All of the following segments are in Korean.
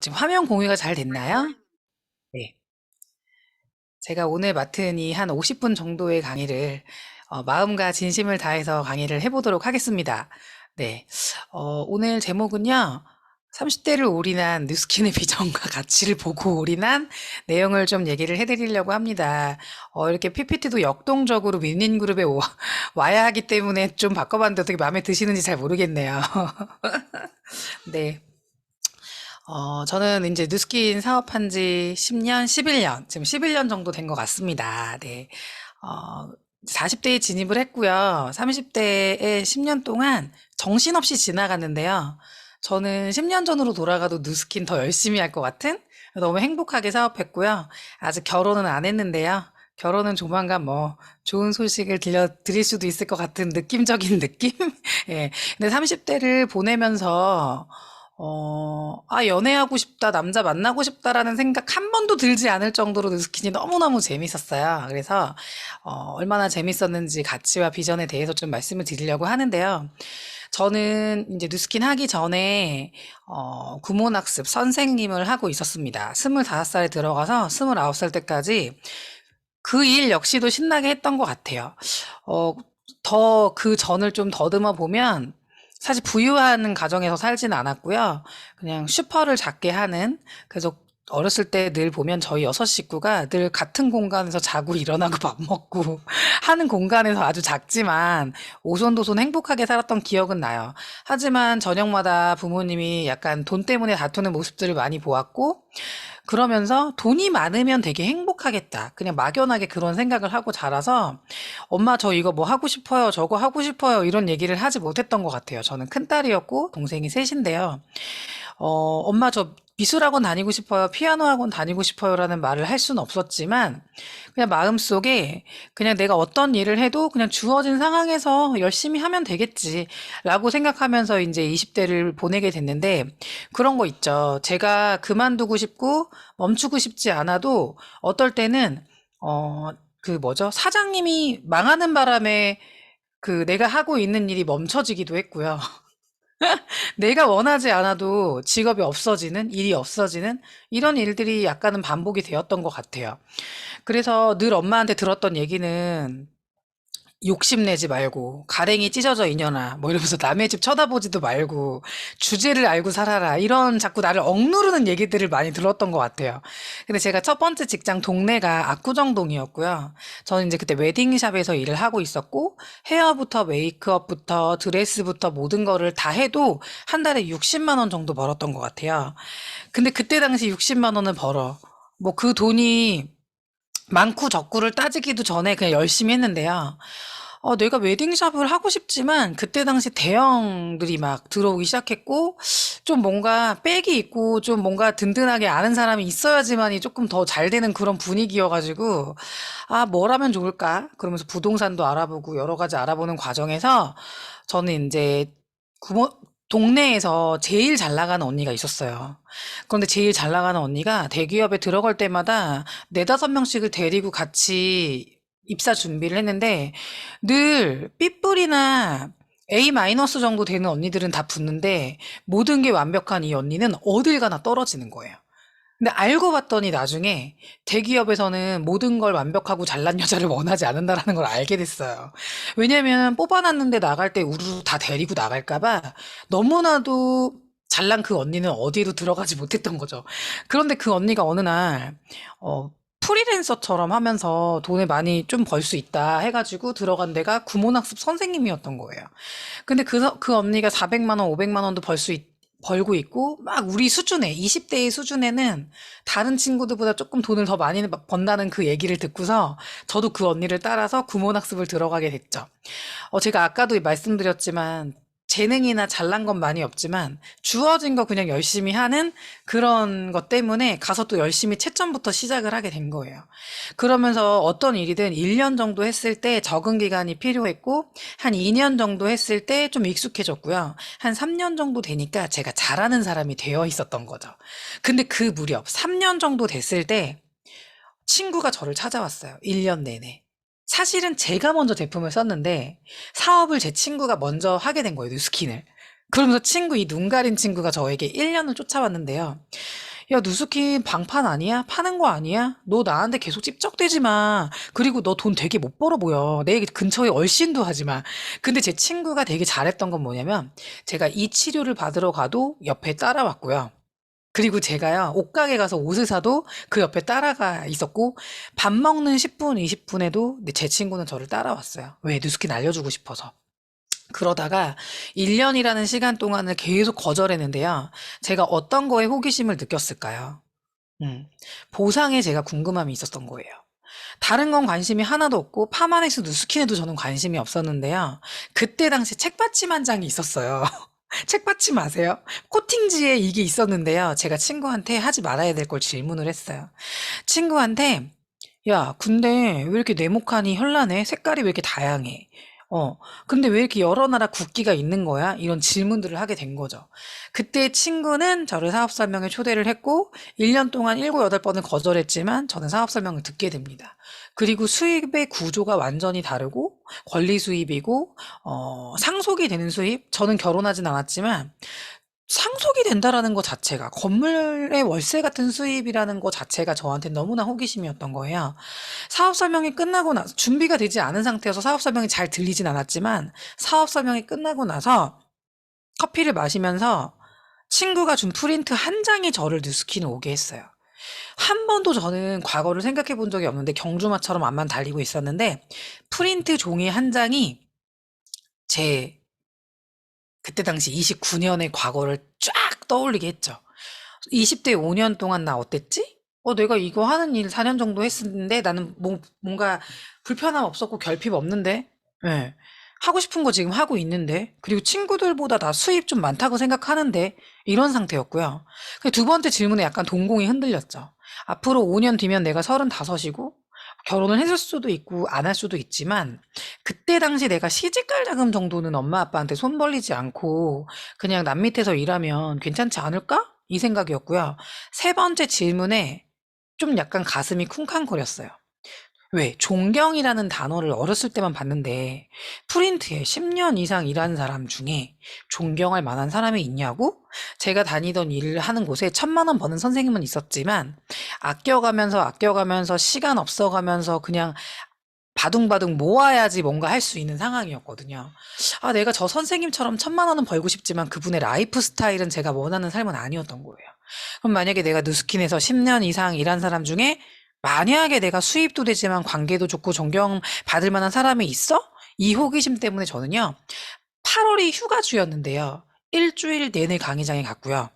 지금 화면 공유가 잘 됐나요? 네. 제가 오늘 맡은 이 한 50분 정도의 강의를 마음과 진심을 다해서 강의를 해보도록 하겠습니다. 네. 오늘 제목은요. 30대를 올인한 뉴스킨의 비전과 가치를 보고 올인한 내용을 좀 얘기를 해드리려고 합니다. 이렇게 PPT도 역동적으로 윈윈그룹에 와야 하기 때문에 좀 바꿔봤는데 어떻게 마음에 드시는지 잘 모르겠네요. 네. 저는 이제 뉴스킨 사업한 지 10년, 11년, 지금 11년 정도 된 것 같습니다. 네. 어, 40대에 진입을 했고요. 30대에 10년 동안 정신없이 지나갔는데요. 저는 10년 전으로 돌아가도 뉴스킨 더 열심히 할 것 같은 너무 행복하게 사업했고요. 아직 결혼은 안 했는데요. 결혼은 조만간 뭐 좋은 소식을 들려드릴 수도 있을 것 같은 느낌적인 느낌? 예. 근데 30대를 보내면서 연애하고 싶다, 남자 만나고 싶다라는 생각 한 번도 들지 않을 정도로 뉴스킨이 너무너무 재밌었어요. 그래서, 얼마나 재밌었는지 가치와 비전에 대해서 좀 말씀을 드리려고 하는데요. 저는 이제 뉴스킨 하기 전에, 구몬학습 선생님을 하고 있었습니다. 25살에 들어가서 29살 때까지 그 일 역시도 신나게 했던 것 같아요. 어, 더 그 전을 좀 더듬어 보면 사실 부유한 가정에서 살진 않았고요. 그냥 슈퍼를 작게 하는, 그래서 어렸을 때 늘 보면 저희 6식구가 늘 같은 공간에서 자고 일어나고 밥 먹고 하는 공간에서 아주 작지만 오손도손 행복하게 살았던 기억은 나요. 하지만 저녁마다 부모님이 약간 돈 때문에 다투는 모습들을 많이 보았고, 그러면서 돈이 많으면 되게 행복하겠다. 그냥 막연하게 그런 생각을 하고 자라서 엄마 저 이거 뭐 하고 싶어요. 저거 하고 싶어요. 이런 얘기를 하지 못했던 것 같아요. 저는 큰딸이었고 동생이 셋인데요. 엄마 저 미술학원 다니고 싶어요. 피아노 학원 다니고 싶어요라는 말을 할 수는 없었지만 그냥 마음속에 그냥 내가 어떤 일을 해도 그냥 주어진 상황에서 열심히 하면 되겠지라고 생각하면서 이제 20대를 보내게 됐는데 그런 거 있죠. 제가 그만두고 싶고 멈추고 싶지 않아도 어떨 때는 그 뭐죠? 사장님이 망하는 바람에 그 내가 하고 있는 일이 멈춰지기도 했고요. 내가 원하지 않아도 직업이 없어지는, 일이 없어지는 이런 일들이 약간은 반복이 되었던 것 같아요. 그래서 늘 엄마한테 들었던 얘기는 욕심내지 말고 가랭이 찢어져 이년아 뭐 이러면서 남의 집 쳐다보지도 말고 주제를 알고 살아라 이런 자꾸 나를 억누르는 얘기들을 많이 들었던 것 같아요. 근데 제가 첫 번째 직장 동네가 압구정동이었고요. 저는 이제 그때 웨딩샵에서 일을 하고 있었고 헤어부터 메이크업부터 드레스부터 모든 거를 다 해도 한 달에 60만 원 정도 벌었던 것 같아요. 근데 그때 당시 60만 원을 벌어. 뭐 그 돈이 많고 적고를 따지기도 전에 그냥 열심히 했는데요. 내가 웨딩샵을 하고 싶지만 그때 당시 대형들이 막 들어오기 시작했고 좀 뭔가 백이 있고 좀 뭔가 든든하게 아는 사람이 있어야지만이 조금 더 잘 되는 그런 분위기여가지고 뭘 하면 좋을까? 그러면서 부동산도 알아보고 여러 가지 알아보는 과정에서 저는 이제 구모, 동네에서 제일 잘 나가는 언니가 있었어요. 그런데 제일 잘 나가는 언니가 대기업에 들어갈 때마다 네다섯 명씩을 데리고 같이 입사 준비를 했는데 늘 B뿔이나 A 마이너스 정도 되는 언니들은 다 붙는데 모든 게 완벽한 이 언니는 어딜 가나 떨어지는 거예요. 근데 알고 봤더니 나중에 대기업에서는 모든 걸 완벽하고 잘난 여자를 원하지 않는다라는 걸 알게 됐어요. 왜냐면 뽑아놨는데 나갈 때 우르르 다 데리고 나갈까 봐 너무나도 잘난 그 언니는 어디로 들어가지 못했던 거죠. 그런데 그 언니가 어느 날 프리랜서처럼 하면서 돈을 많이 좀 벌 수 있다 해가지고 들어간 데가 구몬학습 선생님이었던 거예요. 근데 그 언니가 400만 원, 500만 원도 벌고 있고, 막 우리 수준에, 20대의 수준에는 다른 친구들보다 조금 돈을 더 많이 번다는 그 얘기를 듣고서 저도 그 언니를 따라서 구몬학습을 들어가게 됐죠. 제가 아까도 말씀드렸지만 재능이나 잘난 건 많이 없지만 주어진 거 그냥 열심히 하는 그런 것 때문에 가서 또 열심히 채점부터 시작을 하게 된 거예요. 그러면서 어떤 일이든 1년 정도 했을 때 적응 기간이 필요했고 한 2년 정도 했을 때 좀 익숙해졌고요. 한 3년 정도 되니까 제가 잘하는 사람이 되어 있었던 거죠. 근데 그 무렵 3년 정도 됐을 때 친구가 저를 찾아왔어요. 1년 내내. 사실은 제가 먼저 제품을 썼는데 사업을 제 친구가 먼저 하게 된 거예요. 뉴스킨을. 그러면서 이 눈 가린 친구가 저에게 1년을 쫓아왔는데요. 야, 누수킨 방판 아니야? 파는 거 아니야? 너 나한테 계속 찝쩍대지 마. 그리고 너 돈 되게 못 벌어 보여. 내 근처에 얼씬도 하지 마. 근데 제 친구가 되게 잘했던 건 뭐냐면, 제가 이 치료를 받으러 가도 옆에 따라왔고요. 그리고 제가요, 옷가게 가서 옷을 사도 그 옆에 따라가 있었고, 밥 먹는 10분, 20분에도 제 친구는 저를 따라왔어요. 왜? 누수킨 알려주고 싶어서. 그러다가 1년이라는 시간 동안을 계속 거절했는데요. 제가 어떤 거에 호기심을 느꼈을까요? 음, 보상에 제가 궁금함이 있었던 거예요. 다른 건 관심이 하나도 없고 파마넥스 누스킨에도 저는 관심이 없었는데요. 그때 당시 책받침 한 장이 있었어요. 책받침 아세요? 코팅지에 이게 있었는데요. 제가 친구한테 하지 말아야 될 걸 질문을 했어요. 친구한테 야, 근데 왜 이렇게 네모칸이 현란해? 색깔이 왜 이렇게 다양해? 어, 근데 왜 이렇게 여러 나라 국기가 있는 거야? 이런 질문들을 하게 된 거죠. 그때 친구는 저를 사업 설명회 초대를 했고, 1년 동안 7, 8번을 거절했지만 저는 사업 설명을 듣게 됩니다. 그리고 수입의 구조가 완전히 다르고, 권리 수입이고, 상속이 되는 수입? 저는 결혼하진 않았지만, 상속이 된다라는 것 자체가 건물의 월세 같은 수입이라는 것 자체가 저한테 너무나 호기심이었던 거예요. 사업 설명이 끝나고 나서 준비가 되지 않은 상태여서 사업 설명이 잘 들리진 않았지만 사업 설명이 끝나고 나서 커피를 마시면서 친구가 준 프린트 한 장이 저를 뉴스킨에 오게 했어요. 한 번도 저는 과거를 생각해 본 적이 없는데 경주마처럼 앞만 달리고 있었는데 프린트 종이 한 장이 제 그때 당시 29년의 과거를 쫙 떠올리게 했죠. 20대 5년 동안 나 어땠지? 내가 이거 하는 일 4년 정도 했었는데 나는 뭔가 불편함 없었고 결핍 없는데? 예. 하고 싶은 거 지금 하고 있는데? 그리고 친구들보다 나 수입 좀 많다고 생각하는데? 이런 상태였고요. 두 번째 질문에 약간 동공이 흔들렸죠. 앞으로 5년 뒤면 내가 35이고 결혼을 했을 수도 있고 안 할 수도 있지만 그때 당시 내가 시집갈 자금 정도는 엄마 아빠한테 손 벌리지 않고 그냥 남 밑에서 일하면 괜찮지 않을까? 이 생각이었고요. 세 번째 질문에 좀 약간 가슴이 쿵쾅거렸어요. 왜? 존경이라는 단어를 어렸을 때만 봤는데 프린트에 10년 이상 일하는 사람 중에 존경할 만한 사람이 있냐고? 제가 다니던 일을 하는 곳에 1,000만 원 버는 선생님은 있었지만 아껴가면서 시간 없어가면서 그냥 바둥바둥 모아야지 뭔가 할 수 있는 상황이었거든요. 아, 내가 저 선생님처럼 1,000만 원은 벌고 싶지만 그분의 라이프 스타일은 제가 원하는 삶은 아니었던 거예요. 그럼 만약에 내가 누스킨에서 10년 이상 일한 사람 중에 만약에 내가 수입도 되지만 관계도 좋고 존경받을 만한 사람이 있어? 이 호기심 때문에 저는요, 8월이 휴가주였는데요. 일주일 내내 강의장에 갔고요.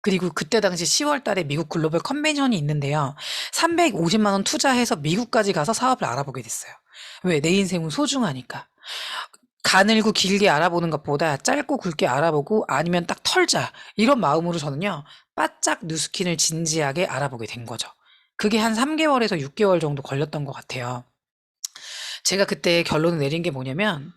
그리고 그때 당시 10월 달에 미국 글로벌 컨벤션이 있는데요. 350만 원 투자해서 미국까지 가서 사업을 알아보게 됐어요. 왜? 내 인생은 소중하니까. 가늘고 길게 알아보는 것보다 짧고 굵게 알아보고 아니면 딱 털자. 이런 마음으로 저는요. 바짝 뉴스킨을 진지하게 알아보게 된 거죠. 그게 한 3개월에서 6개월 정도 걸렸던 것 같아요. 제가 그때 결론을 내린 게 뭐냐면,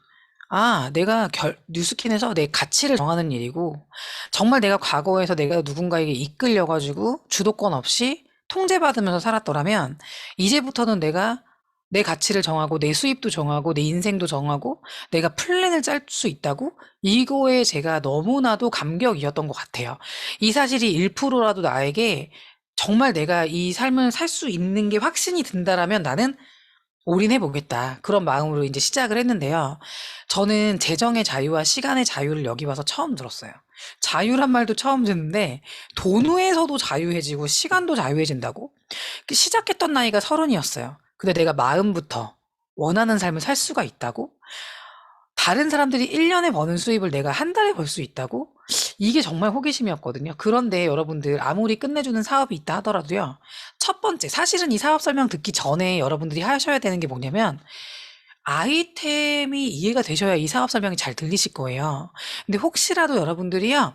아, 내가 뉴스킨에서 내 가치를 정하는 일이고, 정말 내가 과거에서 내가 누군가에게 이끌려가지고 주도권 없이 통제받으면서 살았더라면, 이제부터는 내가 내 가치를 정하고, 내 수입도 정하고, 내 인생도 정하고, 내가 플랜을 짤 수 있다고? 이거에 제가 너무나도 감격이었던 것 같아요. 이 사실이 1%라도 나에게 정말 내가 이 삶을 살 수 있는 게 확신이 든다라면 나는 올인해 보겠다. 그런 마음으로 이제 시작을 했는데요. 저는 재정의 자유와 시간의 자유를 여기 와서 처음 들었어요. 자유란 말도 처음 듣는데 돈에서도 자유해지고 시간도 자유해진다고? 시작했던 나이가 30이었어요. 근데 내가 마음부터 원하는 삶을 살 수가 있다고? 다른 사람들이 1년에 버는 수입을 내가 한 달에 벌 수 있다고? 이게 정말 호기심이었거든요. 그런데 여러분들 아무리 끝내주는 사업이 있다 하더라도요. 첫 번째, 사실은 이 사업 설명 듣기 전에 여러분들이 하셔야 되는 게 뭐냐면 아이템이 이해가 되셔야 이 사업 설명이 잘 들리실 거예요. 근데 혹시라도 여러분들이요.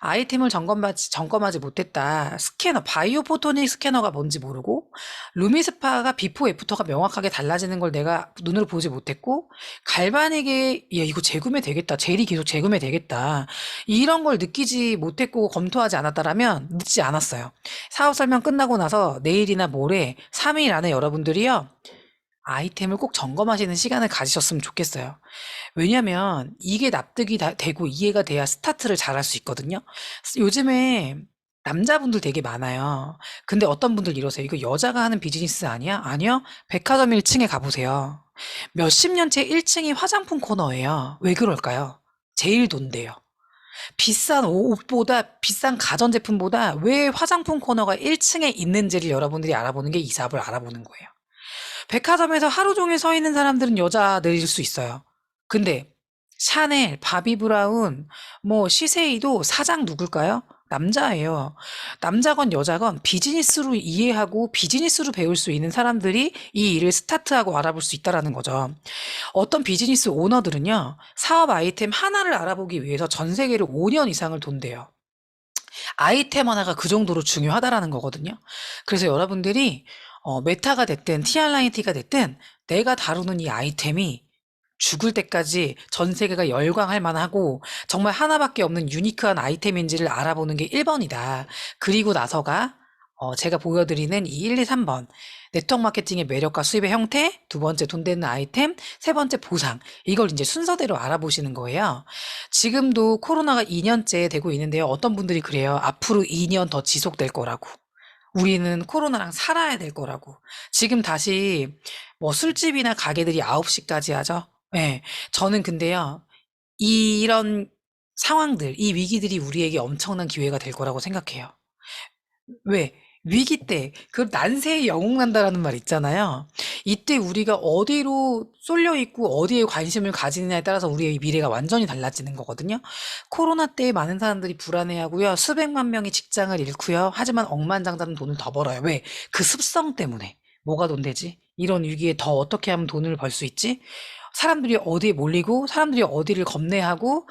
아이템을 점검하지 못했다. 스캐너, 바이오 포토닉 스캐너가 뭔지 모르고, 루미스파가 비포 애프터가 명확하게 달라지는 걸 내가 눈으로 보지 못했고, 갈바닉에, 야, 이거 재구매 되겠다. 젤이 계속 재구매 되겠다. 이런 걸 느끼지 못했고 검토하지 않았다라면 늦지 않았어요. 사업 설명 끝나고 나서 내일이나 모레 3일 안에 여러분들이요. 아이템을 꼭 점검하시는 시간을 가지셨으면 좋겠어요. 왜냐면 이게 납득이 되고 이해가 돼야 스타트를 잘할 수 있거든요. 요즘에 남자분들 되게 많아요. 근데 어떤 분들 이러세요. 이거 여자가 하는 비즈니스 아니야? 아니요. 백화점 1층에 가보세요. 몇십 년째 1층이 화장품 코너예요. 왜 그럴까요? 제일 돈대요. 비싼 옷보다 비싼 가전제품보다 왜 화장품 코너가 1층에 있는지를 여러분들이 알아보는 게 이 사업을 알아보는 거예요. 백화점에서 하루 종일 서 있는 사람들은 여자들일 수 있어요. 근데 샤넬, 바비브라운, 뭐 시세이도 사장 누굴까요? 남자예요. 남자건 여자건 비즈니스로 이해하고 비즈니스로 배울 수 있는 사람들이 이 일을 스타트하고 알아볼 수 있다라는 거죠. 어떤 비즈니스 오너들은요, 사업 아이템 하나를 알아보기 위해서 전 세계를 5년 이상을 돈대요. 아이템 하나가 그 정도로 중요하다라는 거거든요. 그래서 여러분들이 메타가 됐든 TR라이티가 됐든 내가 다루는 이 아이템이 죽을 때까지 전 세계가 열광할 만하고 정말 하나밖에 없는 유니크한 아이템인지를 알아보는 게 1번이다. 그리고 나서가 제가 보여드리는 이 1, 2, 3번 네트워크 마케팅의 매력과 수입의 형태, 두 번째 돈 되는 아이템, 세 번째 보상, 이걸 이제 순서대로 알아보시는 거예요. 지금도 코로나가 2년째 되고 있는데요. 어떤 분들이 그래요. 앞으로 2년 더 지속될 거라고. 우리는 코로나랑 살아야 될 거라고. 지금 다시 뭐 술집이나 가게들이 9시까지 하죠. 예. 저는 근데요. 이런 상황들, 이 위기들이 우리에게 엄청난 기회가 될 거라고 생각해요. 왜? 위기 때, 그 난세에 영웅 난다라는 말 있잖아요. 이때 우리가 어디로 쏠려 있고 어디에 관심을 가지느냐에 따라서 우리의 미래가 완전히 달라지는 거거든요. 코로나 때 많은 사람들이 불안해하고요. 수백만 명이 직장을 잃고요. 하지만 억만장자는 돈을 더 벌어요. 왜? 그 습성 때문에. 뭐가 돈 되지? 이런 위기에 더 어떻게 하면 돈을 벌 수 있지? 사람들이 어디에 몰리고 사람들이 어디를 겁내하고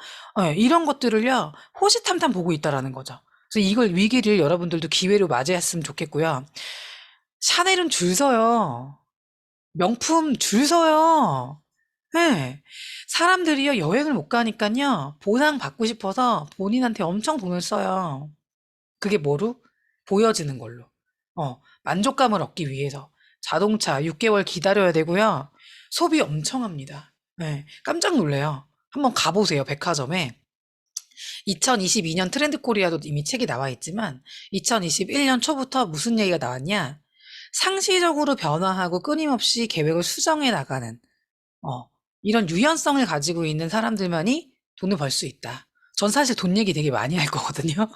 이런 것들을요. 호시탐탐 보고 있다라는 거죠. 그래서 이걸 위기를 여러분들도 기회로 맞이했으면 좋겠고요. 샤넬은 줄 서요. 명품 줄 서요. 네. 사람들이요, 여행을 못 가니까요, 보상 받고 싶어서 본인한테 엄청 돈을 써요. 그게 뭐로? 보여지는 걸로. 만족감을 얻기 위해서. 자동차 6개월 기다려야 되고요. 소비 엄청 합니다. 네. 깜짝 놀래요. 한번 가보세요, 백화점에. 2022년 트렌드 코리아도 이미 책이 나와 있지만 2021년 초부터 무슨 얘기가 나왔냐? 상시적으로 변화하고 끊임없이 계획을 수정해 나가는 이런 유연성을 가지고 있는 사람들만이 돈을 벌 수 있다. 전 사실 돈 얘기 되게 많이 할 거거든요.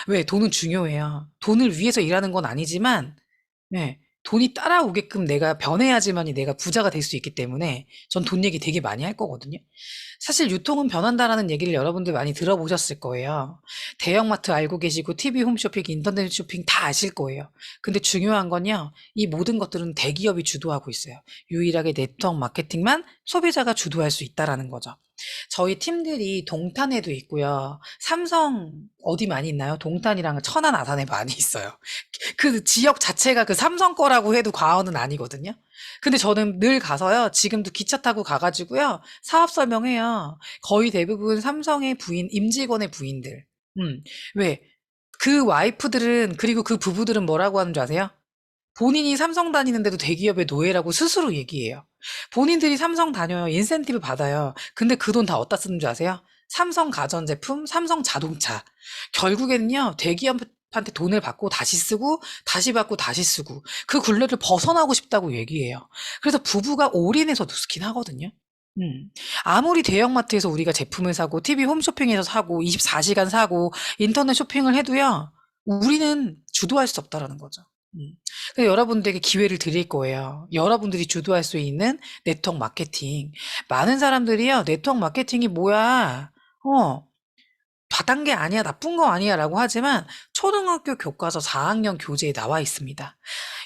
왜? 돈은 중요해요. 돈을 위해서 일하는 건 아니지만 네. 돈이 따라오게끔 내가 변해야지만이 내가 부자가 될 수 있기 때문에 전 돈 얘기 되게 많이 할 거거든요. 사실 유통은 변한다라는 얘기를 여러분들 많이 들어보셨을 거예요. 대형마트 알고 계시고 TV 홈쇼핑, 인터넷 쇼핑 다 아실 거예요. 근데 중요한 건요. 이 모든 것들은 대기업이 주도하고 있어요. 유일하게 네트워크 마케팅만 소비자가 주도할 수 있다라는 거죠. 저희 팀들이 동탄에도 있고요. 삼성 어디 많이 있나요? 동탄이랑 천안, 아산에 많이 있어요. 그 지역 자체가 그 삼성 거라고 해도 과언은 아니거든요. 근데 저는 늘 가서요. 지금도 기차 타고 가가지고요. 사업 설명해요. 거의 대부분 삼성의 부인, 임직원의 부인들. 왜? 그 와이프들은, 그리고 그 부부들은 뭐라고 하는 줄 아세요? 본인이 삼성 다니는데도 대기업의 노예라고 스스로 얘기해요. 본인들이 삼성 다녀요. 인센티브 받아요. 근데 그 돈 다 어디다 쓰는 줄 아세요? 삼성 가전제품, 삼성 자동차. 결국에는요, 대기업한테 돈을 받고 다시 쓰고, 다시 받고 다시 쓰고, 그 굴레를 벗어나고 싶다고 얘기해요. 그래서 부부가 올인해서 누스킨 하거든요. 아무리 대형마트에서 우리가 제품을 사고, TV 홈쇼핑에서 사고, 24시간 사고, 인터넷 쇼핑을 해도요, 우리는 주도할 수 없다라는 거죠. 그래서 여러분들에게 기회를 드릴 거예요. 여러분들이 주도할 수 있는 네트워크 마케팅. 많은 사람들이요, 네트워크 마케팅이 뭐야? 다단계 아니야, 나쁜 거 아니야 라고 하지만 초등학교 교과서 4학년 교재에 나와 있습니다.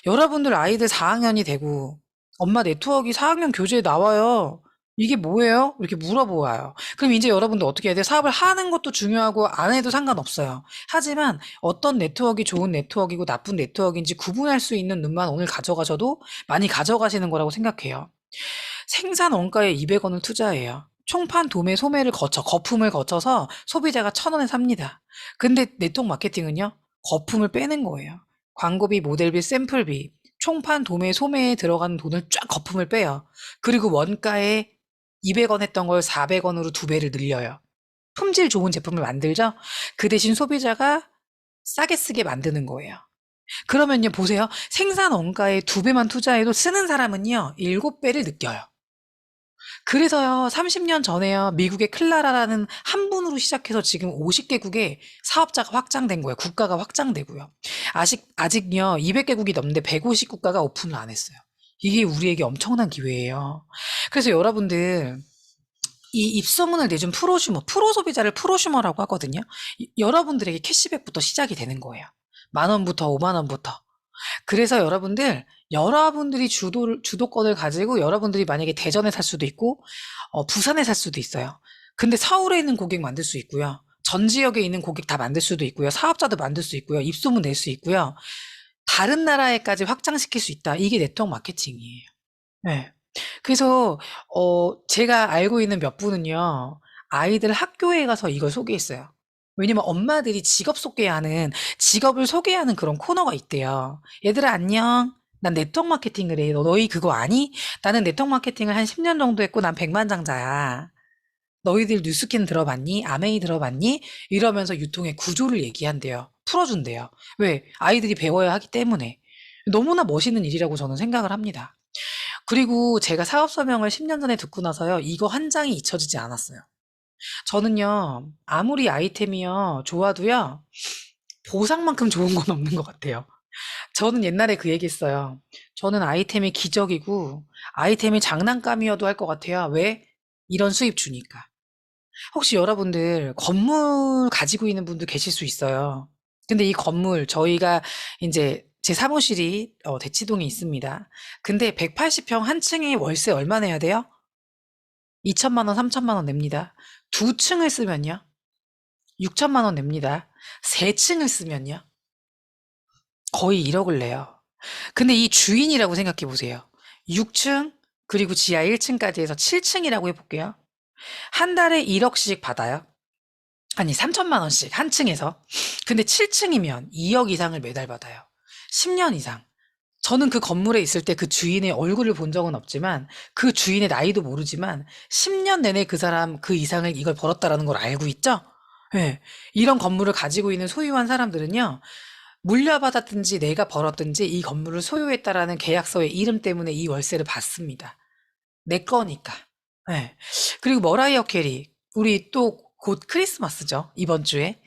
여러분들 아이들 4학년이 되고 엄마 네트워크 4학년 교재에 나와요. 이게 뭐예요? 이렇게 물어보아요. 그럼 이제 여러분들 어떻게 해야 돼요? 사업을 하는 것도 중요하고 안 해도 상관없어요. 하지만 어떤 네트워크가 좋은 네트워크이고 나쁜 네트워크인지 구분할 수 있는 눈만 오늘 가져가셔도 많이 가져가시는 거라고 생각해요. 생산 원가에 200원을 투자해요. 총판, 도매, 소매를 거쳐, 거품을 거쳐서 소비자가 1,000원에 삽니다. 근데 네트워크 마케팅은요, 거품을 빼는 거예요. 광고비, 모델비, 샘플비, 총판, 도매, 소매에 들어가는 돈을 쫙 거품을 빼요. 그리고 원가에 200원 했던 걸 400원으로 2배를 늘려요. 품질 좋은 제품을 만들죠? 그 대신 소비자가 싸게 쓰게 만드는 거예요. 그러면요, 보세요. 생산 원가의 2배만 투자해도 쓰는 사람은요, 7배를 느껴요. 그래서요, 30년 전에요, 미국의 클라라라는 한 분으로 시작해서 지금 50개국의 사업자가 확장된 거예요. 국가가 확장되고요. 아직요, 200개국이 넘는데 150국가가 오픈을 안 했어요. 이게 우리에게 엄청난 기회예요. 그래서 여러분들, 이 입소문을 내준 프로슈머, 프로소비자를 프로슈머라고 하거든요. 여러분들에게 캐시백부터 시작이 되는 거예요. 10,000원부터 50,000원부터. 그래서 여러분들이 주도권을 가지고 여러분들이 만약에 대전에 살 수도 있고, 부산에 살 수도 있어요. 근데 서울에 있는 고객 만들 수 있고요. 전 지역에 있는 고객 다 만들 수도 있고요. 사업자도 만들 수 있고요. 입소문 낼 수 있고요. 다른 나라에까지 확장시킬 수 있다. 이게 네트워크 마케팅이에요. 네. 그래서 제가 알고 있는 몇 분은요. 아이들 학교에 가서 이걸 소개했어요. 왜냐면 엄마들이 직업을 소개하는 그런 코너가 있대요. 얘들아 안녕. 난 네트워크 마케팅을 해. 너희 그거 아니? 나는 네트워크 마케팅을 한 10년 정도 했고 난 백만장자야. 너희들 뉴스킨 들어봤니? 아메이 들어봤니? 이러면서 유통의 구조를 얘기한대요. 풀어준대요. 왜? 아이들이 배워야 하기 때문에. 너무나 멋있는 일이라고 저는 생각을 합니다. 그리고 제가 사업 설명을 10년 전에 듣고 나서요. 이거 한 장이 잊혀지지 않았어요. 저는요. 아무리 아이템이요. 좋아도요. 보상만큼 좋은 건 없는 것 같아요. 저는 옛날에 그 얘기했어요. 저는 아이템이 기적이고 아이템이 장난감이어도 할 것 같아요. 왜? 이런 수입 주니까. 혹시 여러분들 건물 가지고 있는 분도 계실 수 있어요. 근데 이 건물 저희가 이제 제 사무실이 대치동에 있습니다. 근데 180평 한 층에 월세 얼마 내야 돼요? 2천만 원, 3천만 원 냅니다. 두 층을 쓰면요? 6천만 원 냅니다. 세 층을 쓰면요? 거의 1억을 내요. 근데 이 주인이라고 생각해 보세요. 6층 그리고 지하 1층까지 해서 7층이라고 해볼게요. 한 달에 1억씩 받아요. 아니 3천만 원씩 한 층에서. 근데 7층이면 2억 이상을 매달 받아요. 10년 이상. 저는 그 건물에 있을 때 그 주인의 얼굴을 본 적은 없지만 그 주인의 나이도 모르지만 10년 내내 그 사람 그 이상을 이걸 벌었다라는 걸 알고 있죠? 예. 이런 건물을 가지고 있는 소유한 사람들은요. 물려받았든지 내가 벌었든지 이 건물을 소유했다라는 계약서의 이름 때문에 이 월세를 받습니다. 내 거니까. 예. 그리고 머라이어 캐리. 우리 또 곧 크리스마스죠. 이번 주에.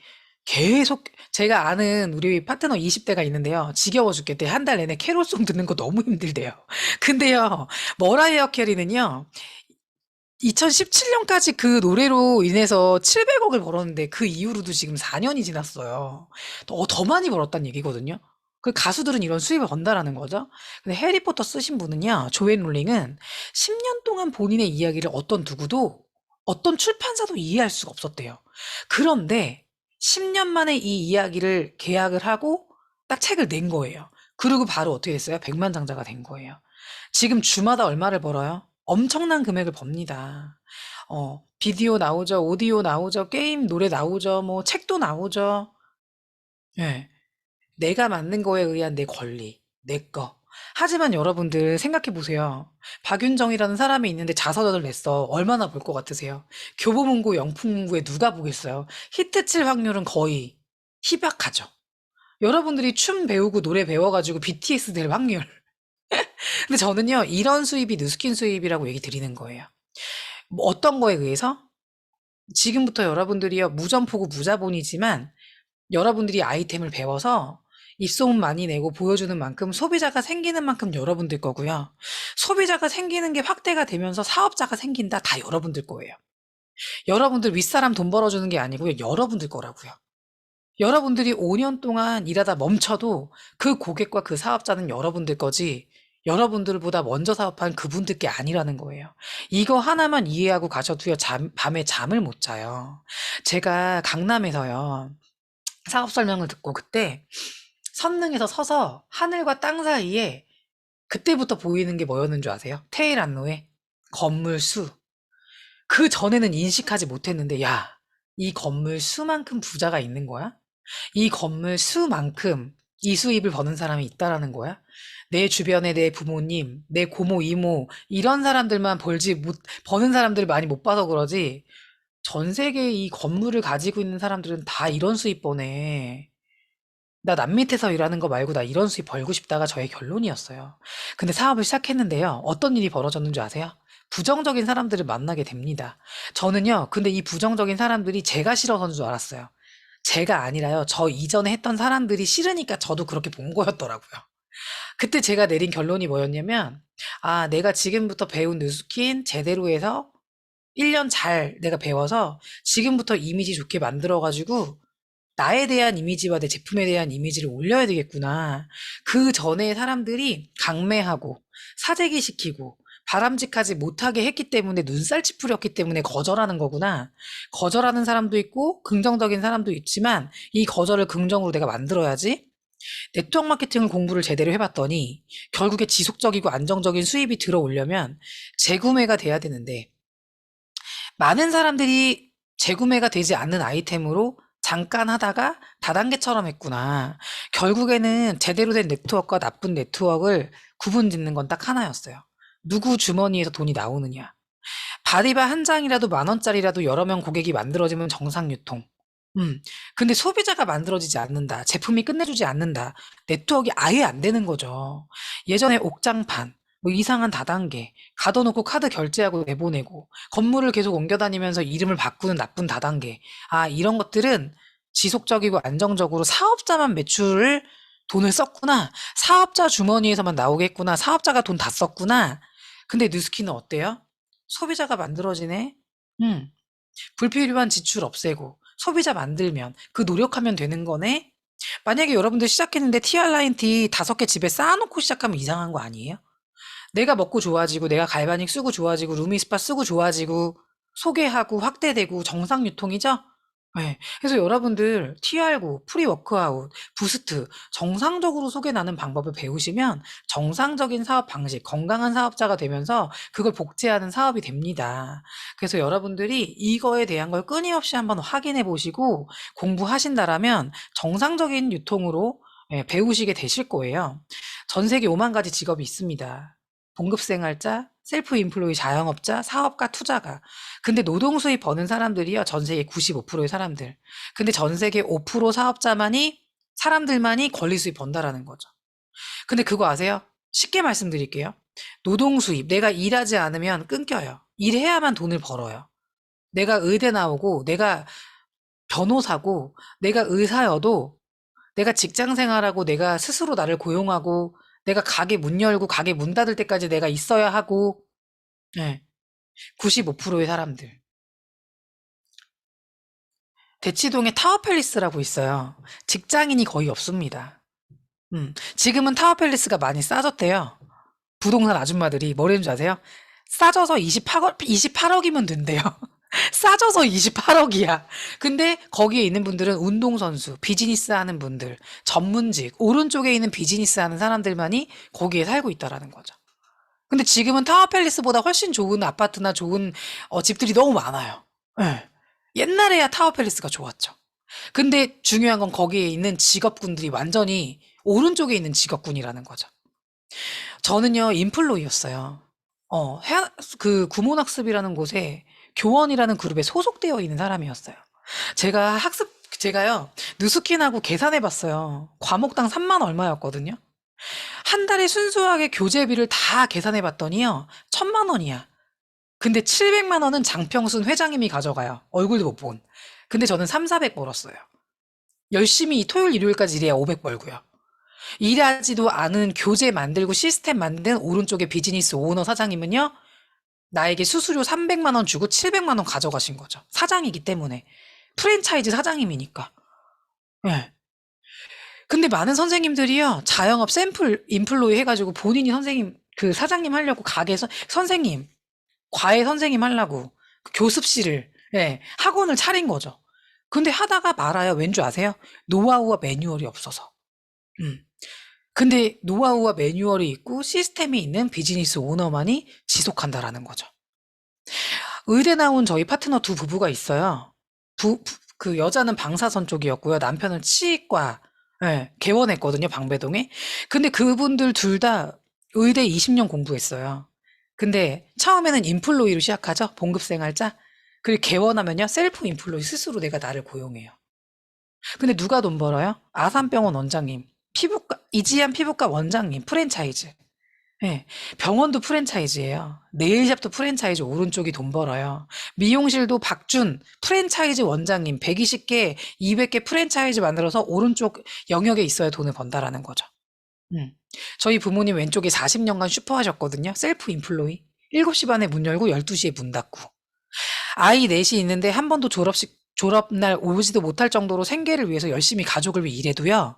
계속 제가 아는 우리 파트너 20대가 있는데요. 지겨워 죽겠대. 한 달 내내 캐롤송 듣는 거 너무 힘들대요. 근데요. 머라이어 캐리는요. 2017년까지 그 노래로 인해서 700억을 벌었는데 그 이후로도 지금 4년이 지났어요. 더 많이 벌었다는 얘기거든요. 그 가수들은 이런 수입을 번다라는 거죠. 근데 해리포터 쓰신 분은요, 조앤 롤링은 10년 동안 본인의 이야기를 어떤 누구도, 어떤 출판사도 이해할 수가 없었대요. 그런데 10년 만에 이 이야기를 계약을 하고 딱 책을 낸 거예요. 그리고 바로 어떻게 됐어요? 백만장자가 된 거예요. 지금 주마다 얼마를 벌어요? 엄청난 금액을 법니다. 비디오 나오죠, 오디오 나오죠, 게임, 노래 나오죠, 뭐, 책도 나오죠. 예. 내가 만든 거에 의한 내 권리, 내 거. 하지만 여러분들 생각해 보세요. 박윤정이라는 사람이 있는데 자서전을 냈어. 얼마나 볼 것 같으세요? 교보문고, 영풍문고에 누가 보겠어요? 히트칠 확률은 거의 희박하죠. 여러분들이 춤 배우고 노래 배워가지고 BTS 될 확률. 근데 저는요, 이런 수입이 뉴스킨 수입이라고 얘기 드리는 거예요. 뭐 어떤 거에 의해서? 지금부터 여러분들이요, 무점포고 무자본이지만 여러분들이 아이템을 배워서 입소문 많이 내고 보여주는 만큼 소비자가 생기는 만큼 여러분들 거고요. 소비자가 생기는 게 확대가 되면서 사업자가 생긴다. 다 여러분들 거예요. 여러분들 윗사람 돈 벌어주는 게 아니고요. 여러분들 거라고요. 여러분들이 5년 동안 일하다 멈춰도 그 고객과 그 사업자는 여러분들 거지 여러분들보다 먼저 사업한 그분들 게 아니라는 거예요. 이거 하나만 이해하고 가셔도요. 밤에 잠을 못 자요. 제가 강남에서요. 사업 설명을 듣고 그때 선릉에서 서서 하늘과 땅 사이에 그때부터 보이는 게 뭐였는 줄 아세요? 테일안로에 건물 수. 그 전에는 인식하지 못했는데 야, 이 건물 수만큼 부자가 있는 거야? 이 건물 수만큼 이 수입을 버는 사람이 있다라는 거야? 내 주변에 내 부모님, 내 고모, 이모 이런 사람들만 버는 사람들 많이 못 봐서 그러지 전 세계 이 건물을 가지고 있는 사람들은 다 이런 수입 버네. 나 남 밑에서 일하는 거 말고 나 이런 수입 벌고 싶다가 저의 결론이었어요. 근데 사업을 시작했는데요. 어떤 일이 벌어졌는 줄 아세요? 부정적인 사람들을 만나게 됩니다. 저는요, 근데 이 부정적인 사람들이 제가 싫어서인 줄 알았어요. 제가 아니라요. 저 이전에 했던 사람들이 싫으니까 저도 그렇게 본 거였더라고요. 그때 제가 내린 결론이 뭐였냐면, 아, 내가 지금부터 배운 뉴스킨 제대로 해서 1년 잘 내가 배워서 지금부터 이미지 좋게 만들어가지고 나에 대한 이미지와 내 제품에 대한 이미지를 올려야 되겠구나. 그 전에 사람들이 강매하고 사재기 시키고 바람직하지 못하게 했기 때문에 눈살 찌푸렸기 때문에 거절하는 거구나. 거절하는 사람도 있고 긍정적인 사람도 있지만 이 거절을 긍정으로 내가 만들어야지. 네트워크 마케팅을 공부를 제대로 해봤더니 결국에 지속적이고 안정적인 수입이 들어오려면 재구매가 돼야 되는데 많은 사람들이 재구매가 되지 않는 아이템으로 잠깐 하다가 다단계처럼 했구나. 결국에는 제대로 된 네트워크와 나쁜 네트워크를 구분짓는 건 딱 하나였어요. 누구 주머니에서 돈이 나오느냐. 바리바 한 장이라도 10,000원짜리라도 여러 명 고객이 만들어지면 정상 유통. 근데 소비자가 만들어지지 않는다. 제품이 끝내주지 않는다. 네트워크가 아예 안 되는 거죠. 예전에 옥장판, 뭐 이상한 다단계, 가둬놓고 카드 결제하고 내보내고, 건물을 계속 옮겨다니면서 이름을 바꾸는 나쁜 다단계. 아, 이런 것들은 지속적이고 안정적으로 사업자만 매출을 돈을 썼구나. 사업자 주머니에서만 나오겠구나. 사업자가 돈 다 썼구나. 근데 뉴스키는 어때요? 소비자가 만들어지네? 음. 불필요한 지출 없애고 소비자 만들면 그 노력하면 되는 거네? 만약에 여러분들 시작했는데 TR 라인 티 5개 집에 쌓아놓고 시작하면 이상한 거 아니에요? 내가 먹고 좋아지고 내가 갈바닉 쓰고 좋아지고 루미스파 쓰고 좋아지고 소개하고 확대되고 정상 유통이죠? 네. 그래서 여러분들 TR고 프리워크아웃, 부스트 정상적으로 소개 나는 방법을 배우시면 정상적인 사업 방식, 건강한 사업자가 되면서 그걸 복제하는 사업이 됩니다. 그래서 여러분들이 이거에 대한 걸 끊임없이 한번 확인해 보시고 공부하신다라면 정상적인 유통으로 배우시게 되실 거예요. 전 세계 5만 가지 직업이 있습니다. 봉급생활자, 셀프 인플로이 자영업자, 사업가, 투자가. 근데 노동 수입 버는 사람들이요. 전 세계 95%의 사람들. 근데 전 세계 5% 사람들만이 권리 수입 번다라는 거죠. 근데 그거 아세요? 쉽게 말씀드릴게요. 노동 수입, 내가 일하지 않으면 끊겨요. 일해야만 돈을 벌어요. 내가 의대 나오고, 내가 변호사고, 내가 의사여도, 내가 직장 생활하고, 내가 스스로 나를 고용하고, 내가 가게 문 열고, 가게 문 닫을 때까지 내가 있어야 하고, 네. 95%의 사람들. 대치동에 타워팰리스라고 있어요. 직장인이 거의 없습니다. 지금은 타워팰리스가 많이 싸졌대요. 부동산 아줌마들이 뭐라는 줄 아세요? 싸져서 28억이면 된대요. 싸져서 28억이야. 근데 거기에 있는 분들은 운동선수, 비즈니스 하는 분들, 전문직, 오른쪽에 있는 비즈니스 하는 사람들만이 거기에 살고 있다라는 거죠. 근데 지금은 타워팰리스보다 훨씬 좋은 아파트나 좋은 집들이 너무 많아요. 예. 옛날에야 타워팰리스가 좋았죠. 근데 중요한 건 거기에 있는 직업군들이 완전히 오른쪽에 있는 직업군이라는 거죠. 저는요, 인플로이였어요. 그 구몬학습이라는 곳에 교원이라는 그룹에 소속되어 있는 사람이었어요. 제가요, 누스킨하고 계산해봤어요. 과목당 3만 얼마였거든요. 한 달에 순수하게 교재비를 다 계산해봤더니요, 1,000만 원이야. 근데 700만 원은 장평순 회장님이 가져가요. 얼굴도 못 본. 근데 저는 3, 400 벌었어요. 열심히 토요일, 일요일까지 일해야 500 벌고요. 일하지도 않은 교재 만들고 시스템 만든 오른쪽에 비즈니스 오너 사장님은요, 나에게 수수료 300만 원 주고 700만 원 가져가신 거죠. 사장이기 때문에. 프랜차이즈 사장님이니까. 예. 근데 많은 선생님들이요, 자영업 샘플 인플로이 해가지고 본인이 선생님, 그 사장님 하려고 가게에서, 선생님, 과외 선생님 하려고 그 교습실을, 예, 학원을 차린 거죠. 근데 하다가 말아요. 왠 줄 아세요? 노하우와 매뉴얼이 없어서. 음. 근데 노하우와 매뉴얼이 있고 시스템이 있는 비즈니스 오너만이 지속한다라는 거죠. 의대 나온 저희 파트너 두 부부가 있어요. 그 여자는 방사선 쪽이었고요. 남편은 치과, 예, 개원했거든요. 방배동에. 근데 그분들 둘 다 의대 20년 공부했어요. 근데 처음에는 인플로이로 시작하죠. 봉급생활자. 그리고 개원하면요. 셀프 인플로이 스스로 내가 나를 고용해요. 근데 누가 돈 벌어요? 아산병원 원장님, 피부과, 이지한 피부과 원장님, 프랜차이즈. 예. 병원도 프랜차이즈예요. 네일샵도 프랜차이즈 오른쪽이 돈 벌어요. 미용실도 박준 프랜차이즈 원장님 120개, 200개 프랜차이즈 만들어서 오른쪽 영역에 있어야 돈을 번다라는 거죠. 저희 부모님 왼쪽에 40년간 슈퍼 하셨거든요. 셀프 인플로이. 7시 반에 문 열고 12시에 문 닫고. 아이 넷이 있는데 한 번도 졸업날 오지도 못할 정도로 생계를 위해서 열심히 가족을 위해 일해도요.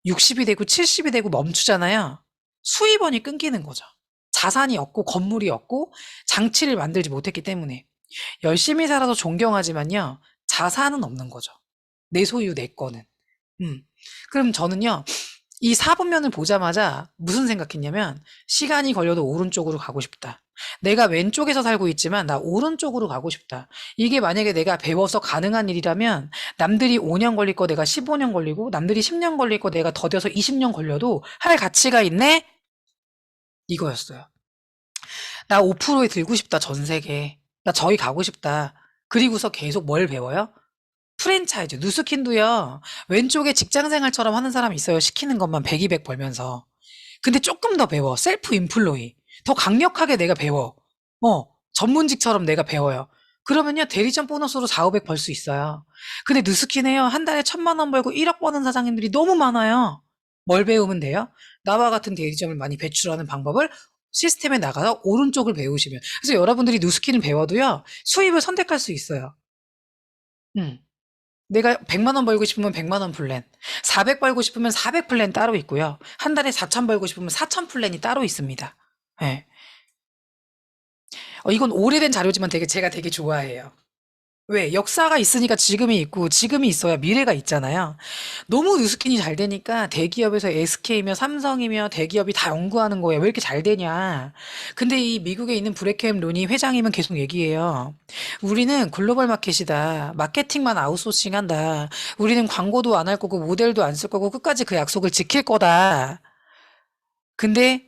60이 되고 70이 되고 멈추잖아요. 수입원이 끊기는 거죠. 자산이 없고 건물이 없고 장치를 만들지 못했기 때문에. 열심히 살아서 존경하지만요. 자산은 없는 거죠. 내 소유 내 거는. 그럼 저는요. 이 사분면을 보자마자 무슨 생각했냐면 시간이 걸려도 오른쪽으로 가고 싶다. 내가 왼쪽에서 살고 있지만 나 오른쪽으로 가고 싶다. 이게 만약에 내가 배워서 가능한 일이라면 남들이 5년 걸릴 거 내가 15년 걸리고 남들이 10년 걸릴 거 내가 더뎌서 20년 걸려도 할 가치가 있네? 이거였어요. 나 5%에 들고 싶다, 전 세계. 나 저기 가고 싶다. 그리고서 계속 뭘 배워요? 프랜차이즈, 누스킨도요. 왼쪽에 직장생활처럼 하는 사람이 있어요. 시키는 것만 100, 200 벌면서. 근데 조금 더 배워. 셀프 인플로이. 더 강력하게 내가 배워. 전문직처럼 내가 배워요. 그러면요, 대리점 보너스로 4, 500 벌 수 있어요. 근데 누스킨에요, 한 달에 1,000만 원 벌고 1억 버는 사장님들이 너무 많아요. 뭘 배우면 돼요? 나와 같은 대리점을 많이 배출하는 방법을 시스템에 나가서 오른쪽을 배우시면. 그래서 여러분들이 누스킨을 배워도요, 수입을 선택할 수 있어요. 내가 100만 원 벌고 싶으면 100만 원 플랜, 400 벌고 싶으면 400 플랜 따로 있고요. 한 달에 4천 벌고 싶으면 4천 플랜이 따로 있습니다. 예. 이건 오래된 자료지만 제가 되게 좋아해요. 왜? 역사가 있으니까 지금이 있고 지금이 있어야 미래가 있잖아요. 너무 뉴스킨이 잘 되니까 대기업에서 SK며 삼성이며 대기업이 다 연구하는 거예요. 왜 이렇게 잘 되냐. 근데 이 미국에 있는 브레켄 로니 회장이면 계속 얘기해요. 우리는 글로벌 마켓이다. 마케팅만 아웃소싱한다. 우리는 광고도 안 할 거고 모델도 안 쓸 거고 끝까지 그 약속을 지킬 거다. 근데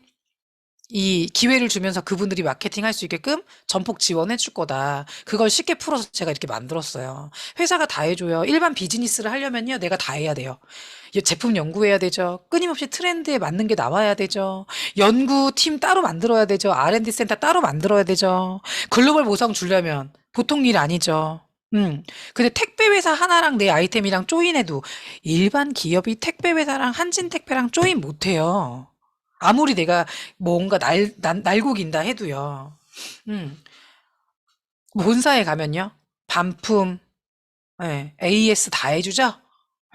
이 기회를 주면서 그분들이 마케팅 할 수 있게끔 전폭 지원해 줄 거다. 그걸 쉽게 풀어서 제가 이렇게 만들었어요. 회사가 다 해줘요. 일반 비즈니스를 하려면요, 내가 다 해야 돼요. 제품 연구해야 되죠. 끊임없이 트렌드에 맞는 게 나와야 되죠. 연구팀 따로 만들어야 되죠. R&D 센터 따로 만들어야 되죠. 글로벌 보상 주려면 보통 일 아니죠. 근데 택배 회사 하나랑 내 아이템이랑 조인해도 일반 기업이 택배 회사랑 한진 택배랑 조인 못해요. 아무리 내가 뭔가 날고 긴다 해도요. 음, 본사에 가면요. 반품, 예, AS 다 해주죠?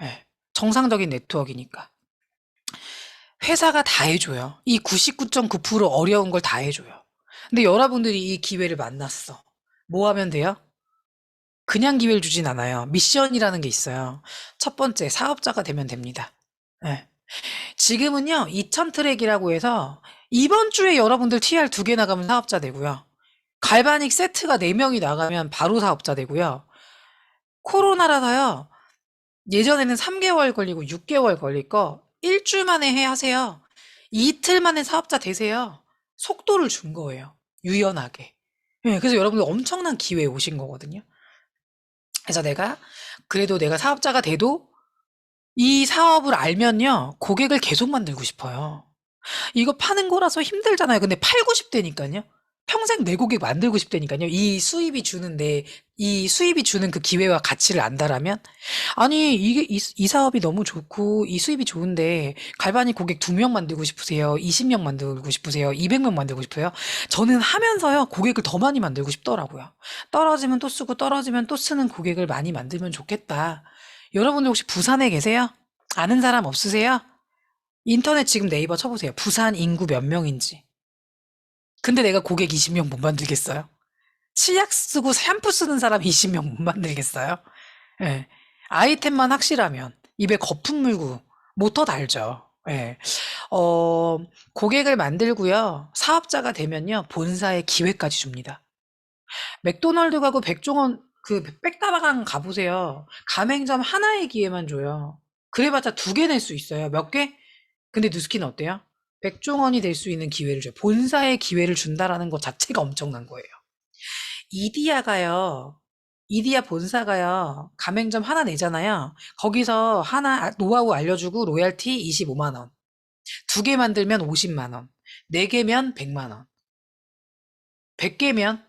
예, 정상적인 네트워크니까. 회사가 다 해줘요. 이 99.9% 어려운 걸 다 해줘요. 근데 여러분들이 이 기회를 만났어. 뭐 하면 돼요? 그냥 기회를 주진 않아요. 미션이라는 게 있어요. 첫 번째, 사업자가 되면 됩니다. 예. 지금은요, 2000 트랙이라고 해서 이번 주에 여러분들 TR 2개 나가면 사업자 되고요. 갈바닉 세트가 4명이 나가면 바로 사업자 되고요. 코로나라서요, 예전에는 3개월 걸리고 6개월 걸릴 거 일주일 만에 하세요. 이틀 만에 사업자 되세요. 속도를 준 거예요. 유연하게. 예, 그래서 여러분들 엄청난 기회에 오신 거거든요. 그래서 그래도 내가 사업자가 돼도 이 사업을 알면요, 고객을 계속 만들고 싶어요. 이거 파는 거라서 힘들잖아요. 근데 팔고 싶다니까요. 평생 내 고객 만들고 싶다니까요. 이 수입이 주는 그 기회와 가치를 안다라면? 아니, 이 사업이 너무 좋고, 이 수입이 좋은데, 갈바닉 고객 2명 만들고 싶으세요? 20명 만들고 싶으세요? 200명 만들고 싶어요? 저는 하면서요, 고객을 더 많이 만들고 싶더라고요. 떨어지면 또 쓰고, 떨어지면 또 쓰는 고객을 많이 만들면 좋겠다. 여러분들 혹시 부산에 계세요? 아는 사람 없으세요? 인터넷 지금 네이버 쳐보세요. 부산 인구 몇 명인지. 근데 내가 고객 20명 못 만들겠어요? 치약 쓰고 샴푸 쓰는 사람 20명 못 만들겠어요? 예. 아이템만 확실하면 입에 거품 물고 모터 달죠. 예. 어, 고객을 만들고요. 사업자가 되면요. 본사에 기회까지 줍니다. 맥도날드 가고 백종원 그 백다방 가보세요. 가맹점 하나의 기회만 줘요. 그래봤자 2개 낼 수 있어요. 몇 개? 근데 뉴스키는 어때요? 백종원이 될 수 있는 기회를 줘요. 본사의 기회를 준다라는 것 자체가 엄청난 거예요. 이디야가요. 이디야 본사가요, 가맹점 하나 내잖아요. 거기서 하나 노하우 알려주고 로얄티 25만 원. 2개 만들면 50만 원. 4개면 100만 원. 100개면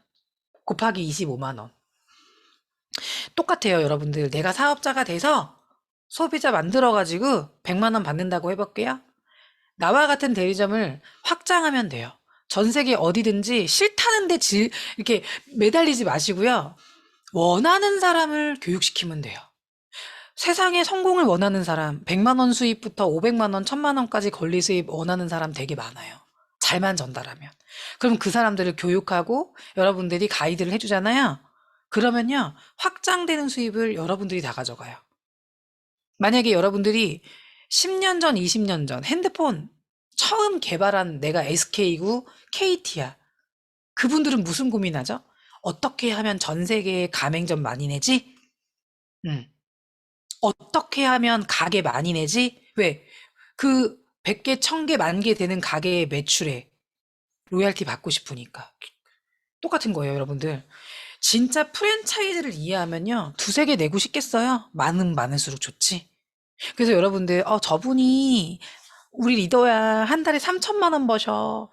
곱하기 25만 원. 똑같아요, 여러분들. 내가 사업자가 돼서 소비자 만들어가지고 100만 원 받는다고 해볼게요. 나와 같은 대리점을 확장하면 돼요. 전 세계 어디든지 싫다는데 이렇게 매달리지 마시고요. 원하는 사람을 교육시키면 돼요. 세상에 성공을 원하는 사람, 100만 원 수입부터 500만 원, 1000만 원까지 권리 수입 원하는 사람 되게 많아요. 잘만 전달하면. 그럼 그 사람들을 교육하고 여러분들이 가이드를 해주잖아요. 그러면요, 확장되는 수입을 여러분들이 다 가져가요. 만약에 여러분들이 10년 전, 20년 전 핸드폰 처음 개발한 내가 SK고 KT야. 그분들은 무슨 고민하죠? 어떻게 하면 전 세계에 가맹점 많이 내지? 어떻게 하면 가게 많이 내지? 왜? 그 100개, 1000개, 10,000개 되는 가게의 매출에 로얄티 받고 싶으니까. 똑같은 거예요, 여러분들. 진짜 프랜차이즈를 이해하면요. 2-3개 내고 싶겠어요? 많을수록 좋지. 그래서 여러분들, 저분이 우리 리더야. 한 달에 3천만 원 버셔.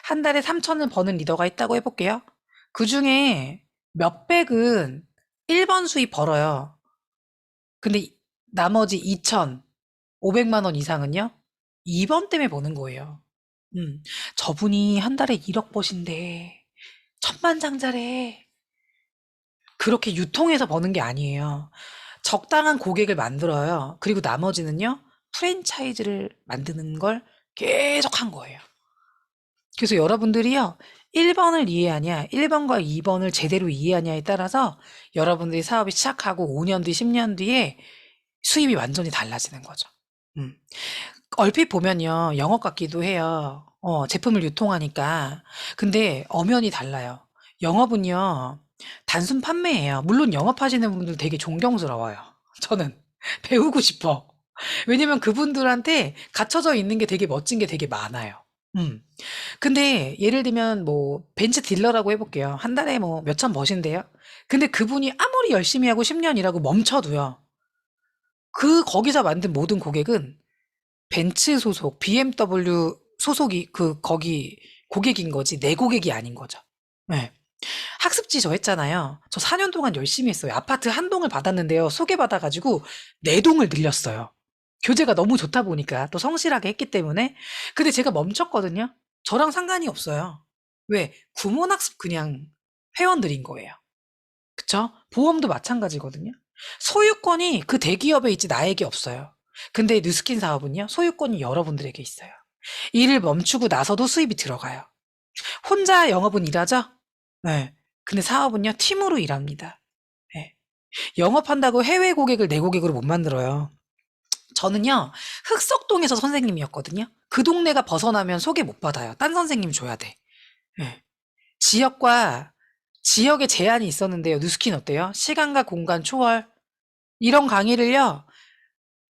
한 달에 3천을 버는 리더가 있다고 해볼게요. 그 중에 몇백은 1번 수입 벌어요. 근데 나머지 2천, 500만 원 이상은요? 2번 때문에 버는 거예요. 저분이 한 달에 1억 버신대. 천만장자래. 그렇게 유통해서 버는 게 아니에요. 적당한 고객을 만들어요. 그리고 나머지는요, 프랜차이즈를 만드는 걸 계속 한 거예요. 그래서 여러분들이요, 1번을 이해하냐, 1번과 2번을 제대로 이해하냐에 따라서 여러분들이 사업이 시작하고 5년 뒤, 10년 뒤에 수입이 완전히 달라지는 거죠. 얼핏 보면요, 영업 같기도 해요. 제품을 유통하니까. 근데 엄연히 달라요. 영업은요, 단순 판매예요. 물론 영업하시는 분들 되게 존경스러워요. 저는 배우고 싶어. 왜냐면 그분들한테 갖춰져 있는 게 되게 멋진 게 되게 많아요. 근데 예를 들면 뭐 벤츠 딜러라고 해볼게요. 한 달에 뭐 몇천 버신대요. 근데 그분이 아무리 열심히 하고 10년 일하고 멈춰도요. 거기서 만든 모든 고객은 벤츠 소속, BMW 소속이 거기 고객인 거지 내 고객이 아닌 거죠. 네. 학습지 저 했잖아요. 저 4년 동안 열심히 했어요. 아파트 한 동을 받았는데요. 소개받아가지고 4동을 늘렸어요. 교재가 너무 좋다 보니까 또 성실하게 했기 때문에. 근데 제가 멈췄거든요. 저랑 상관이 없어요. 왜? 구몬학습 그냥 회원들인 거예요. 그쵸? 보험도 마찬가지거든요. 소유권이 그 대기업에 있지 나에게 없어요. 근데 뉴스킨 사업은요. 소유권이 여러분들에게 있어요. 일을 멈추고 나서도 수입이 들어가요. 혼자 영업은 일하죠? 네. 근데 사업은요. 팀으로 일합니다. 네. 영업한다고 해외 고객을 내 고객으로 못 만들어요. 저는요. 흑석동에서 선생님이었거든요. 그 동네가 벗어나면 소개 못 받아요. 딴 선생님 줘야 돼. 네. 지역에 제한이 있었는데요. 뉴스킨 어때요? 시간과 공간 초월. 이런 강의를요.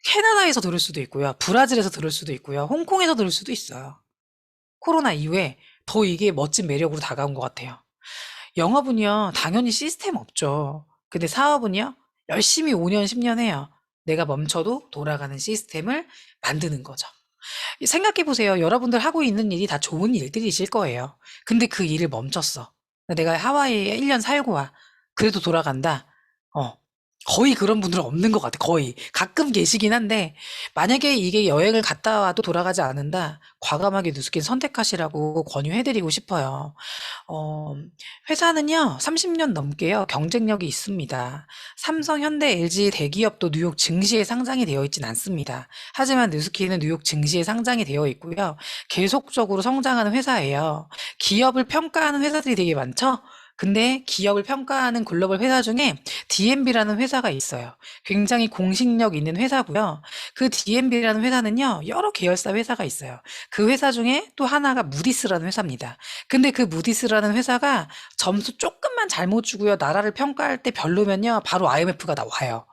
캐나다에서 들을 수도 있고요. 브라질에서 들을 수도 있고요. 홍콩에서 들을 수도 있어요. 코로나 이후에 더 이게 멋진 매력으로 다가온 것 같아요. 영업은요. 당연히 시스템 없죠. 근데 사업은요. 열심히 5년, 10년 해요. 내가 멈춰도 돌아가는 시스템을 만드는 거죠. 생각해 보세요. 여러분들 하고 있는 일이 다 좋은 일들이실 거예요. 근데 그 일을 멈췄어. 내가 하와이에 1년 살고 와. 그래도 돌아간다. 거의 그런 분들은 없는 것 같아. 거의. 가끔 계시긴 한데 만약에 이게 여행을 갔다 와도 돌아가지 않는다. 과감하게 뉴스킨 선택하시라고 권유해드리고 싶어요. 회사는요. 30년 넘게요. 경쟁력이 있습니다. 삼성, 현대, LG 대기업도 뉴욕 증시에 상장이 되어 있진 않습니다. 하지만 뉴스킨은 뉴욕 증시에 상장이 되어 있고요. 계속적으로 성장하는 회사예요. 기업을 평가하는 회사들이 되게 많죠? 근데 기업을 평가하는 글로벌 회사 중에 D&B라는 회사가 있어요. 굉장히 공신력 있는 회사고요. 그 D&B라는 회사는요. 여러 계열사 회사가 있어요. 그 회사 중에 또 하나가 무디스라는 회사입니다. 근데 그 무디스라는 회사가 점수 조금만 잘못 주고요. 나라를 평가할 때 별로면요. 바로 IMF가 나와요.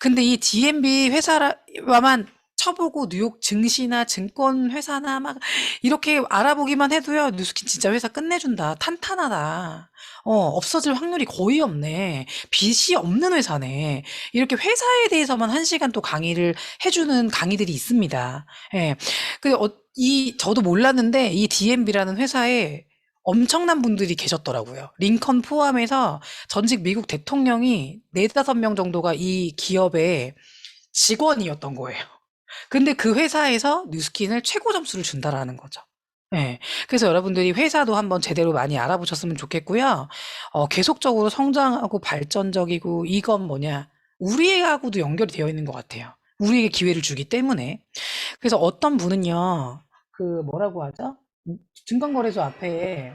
근데 이 D&B 회사와만 쳐보고 뉴욕 증시나 증권 회사나 막 이렇게 알아보기만 해도요, 뉴스킨 진짜 회사 끝내준다. 탄탄하다. 없어질 확률이 거의 없네. 빚이 없는 회사네. 이렇게 회사에 대해서만 1시간 또 강의를 해주는 강의들이 있습니다. 예. 저도 몰랐는데 이 DMB라는 회사에 엄청난 분들이 계셨더라고요. 링컨 포함해서 전직 미국 대통령이 4-5명 정도가 이 기업의 직원이었던 거예요. 근데 그 회사에서 뉴스킨을 최고 점수를 준다라는 거죠. 예. 그래서 여러분들이 회사도 한번 제대로 많이 알아보셨으면 좋겠고요. 계속적으로 성장하고 발전적이고 이건 뭐냐, 우리하고도 연결이 되어 있는 것 같아요. 우리에게 기회를 주기 때문에. 그래서 어떤 분은요, 뭐라고 하죠? 증권거래소 앞에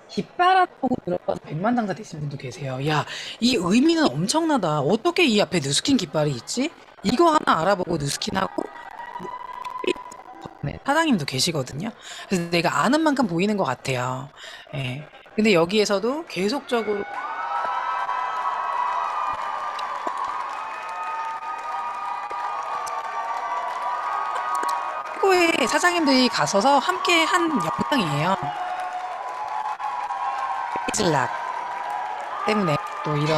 깃발 한 통 들어가서 100만 당사 되신 분도 계세요. 야, 이 의미는 엄청나다. 어떻게 이 앞에 뉴스킨 깃발이 있지? 이거 하나 알아보고 뉴스킨하고 네, 사장님도 계시거든요. 그래서 내가 아는 만큼 보이는 것 같아요. 예. 근데 여기에서도 계속적으로 최고의 사장님들이 가서서 함께 한 영상이에요. 슬락 때문에 또 이런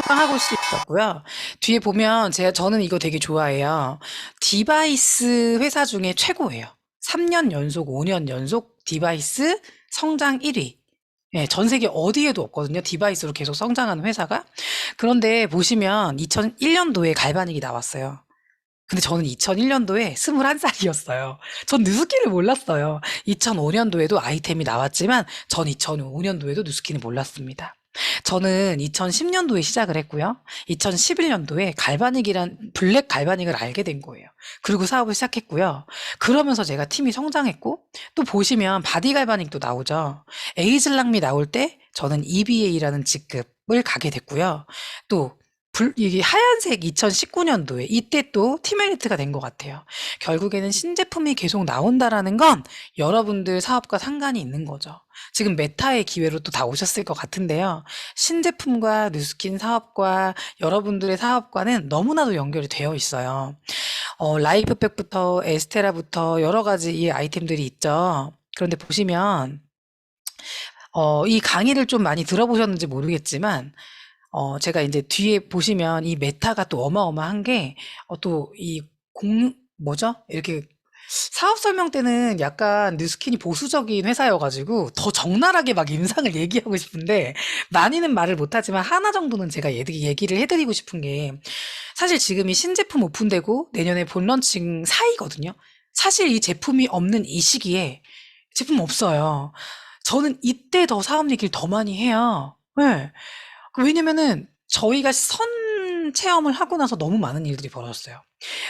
하고 수 있었고요. 뒤에 보면 저는 이거 되게 좋아해요. 디바이스 회사 중에 최고예요. 3년 연속, 5년 연속 디바이스 성장 1위. 예, 전 세계 어디에도 없거든요. 디바이스로 계속 성장하는 회사가. 그런데 보시면 2001년도에 갈바닉이 나왔어요. 근데 저는 2001년도에 21살이었어요. 전 뉴스킨을 몰랐어요. 2005년도에도 아이템이 나왔지만 전 2005년도에도 뉴스킨을 몰랐습니다. 저는 2010년도에 시작을 했고요. 2011년도에 블랙 갈바닉을 알게 된 거예요. 그리고 사업을 시작했고요. 그러면서 제가 팀이 성장했고, 또 보시면 바디 갈바닉도 나오죠. 에이즐랑미 나올 때 저는 EBA라는 직급을 가게 됐고요. 또 이게 하얀색 2019년도에 이때 또 티메리트가 된 것 같아요. 결국에는 신제품이 계속 나온다라는 건 여러분들 사업과 상관이 있는 거죠. 지금 메타의 기회로 또 다 오셨을 것 같은데요. 신제품과 뉴스킨 사업과 여러분들의 사업과는 너무나도 연결이 되어 있어요. 라이프백부터 에스테라부터 여러 가지 이 아이템들이 있죠. 그런데 보시면 이 강의를 좀 많이 들어보셨는지 모르겠지만 제가 이제 뒤에 보시면 이 메타가 또 어마어마한 게, 또 뭐죠? 이렇게 사업 설명 때는 약간 뉴스킨이 보수적인 회사여가지고 더 적나라하게 막 임상을 얘기하고 싶은데, 많이는 말을 못하지만 하나 정도는 제가 얘기를 해드리고 싶은 게, 사실 지금 이 신제품 오픈되고 내년에 본런칭 사이거든요. 사실 이 제품이 없는 이 시기에 제품 없어요. 저는 이때 더 사업 얘기를 더 많이 해요. 네. 왜냐면은 저희가 선 체험을 하고 나서 너무 많은 일들이 벌어졌어요.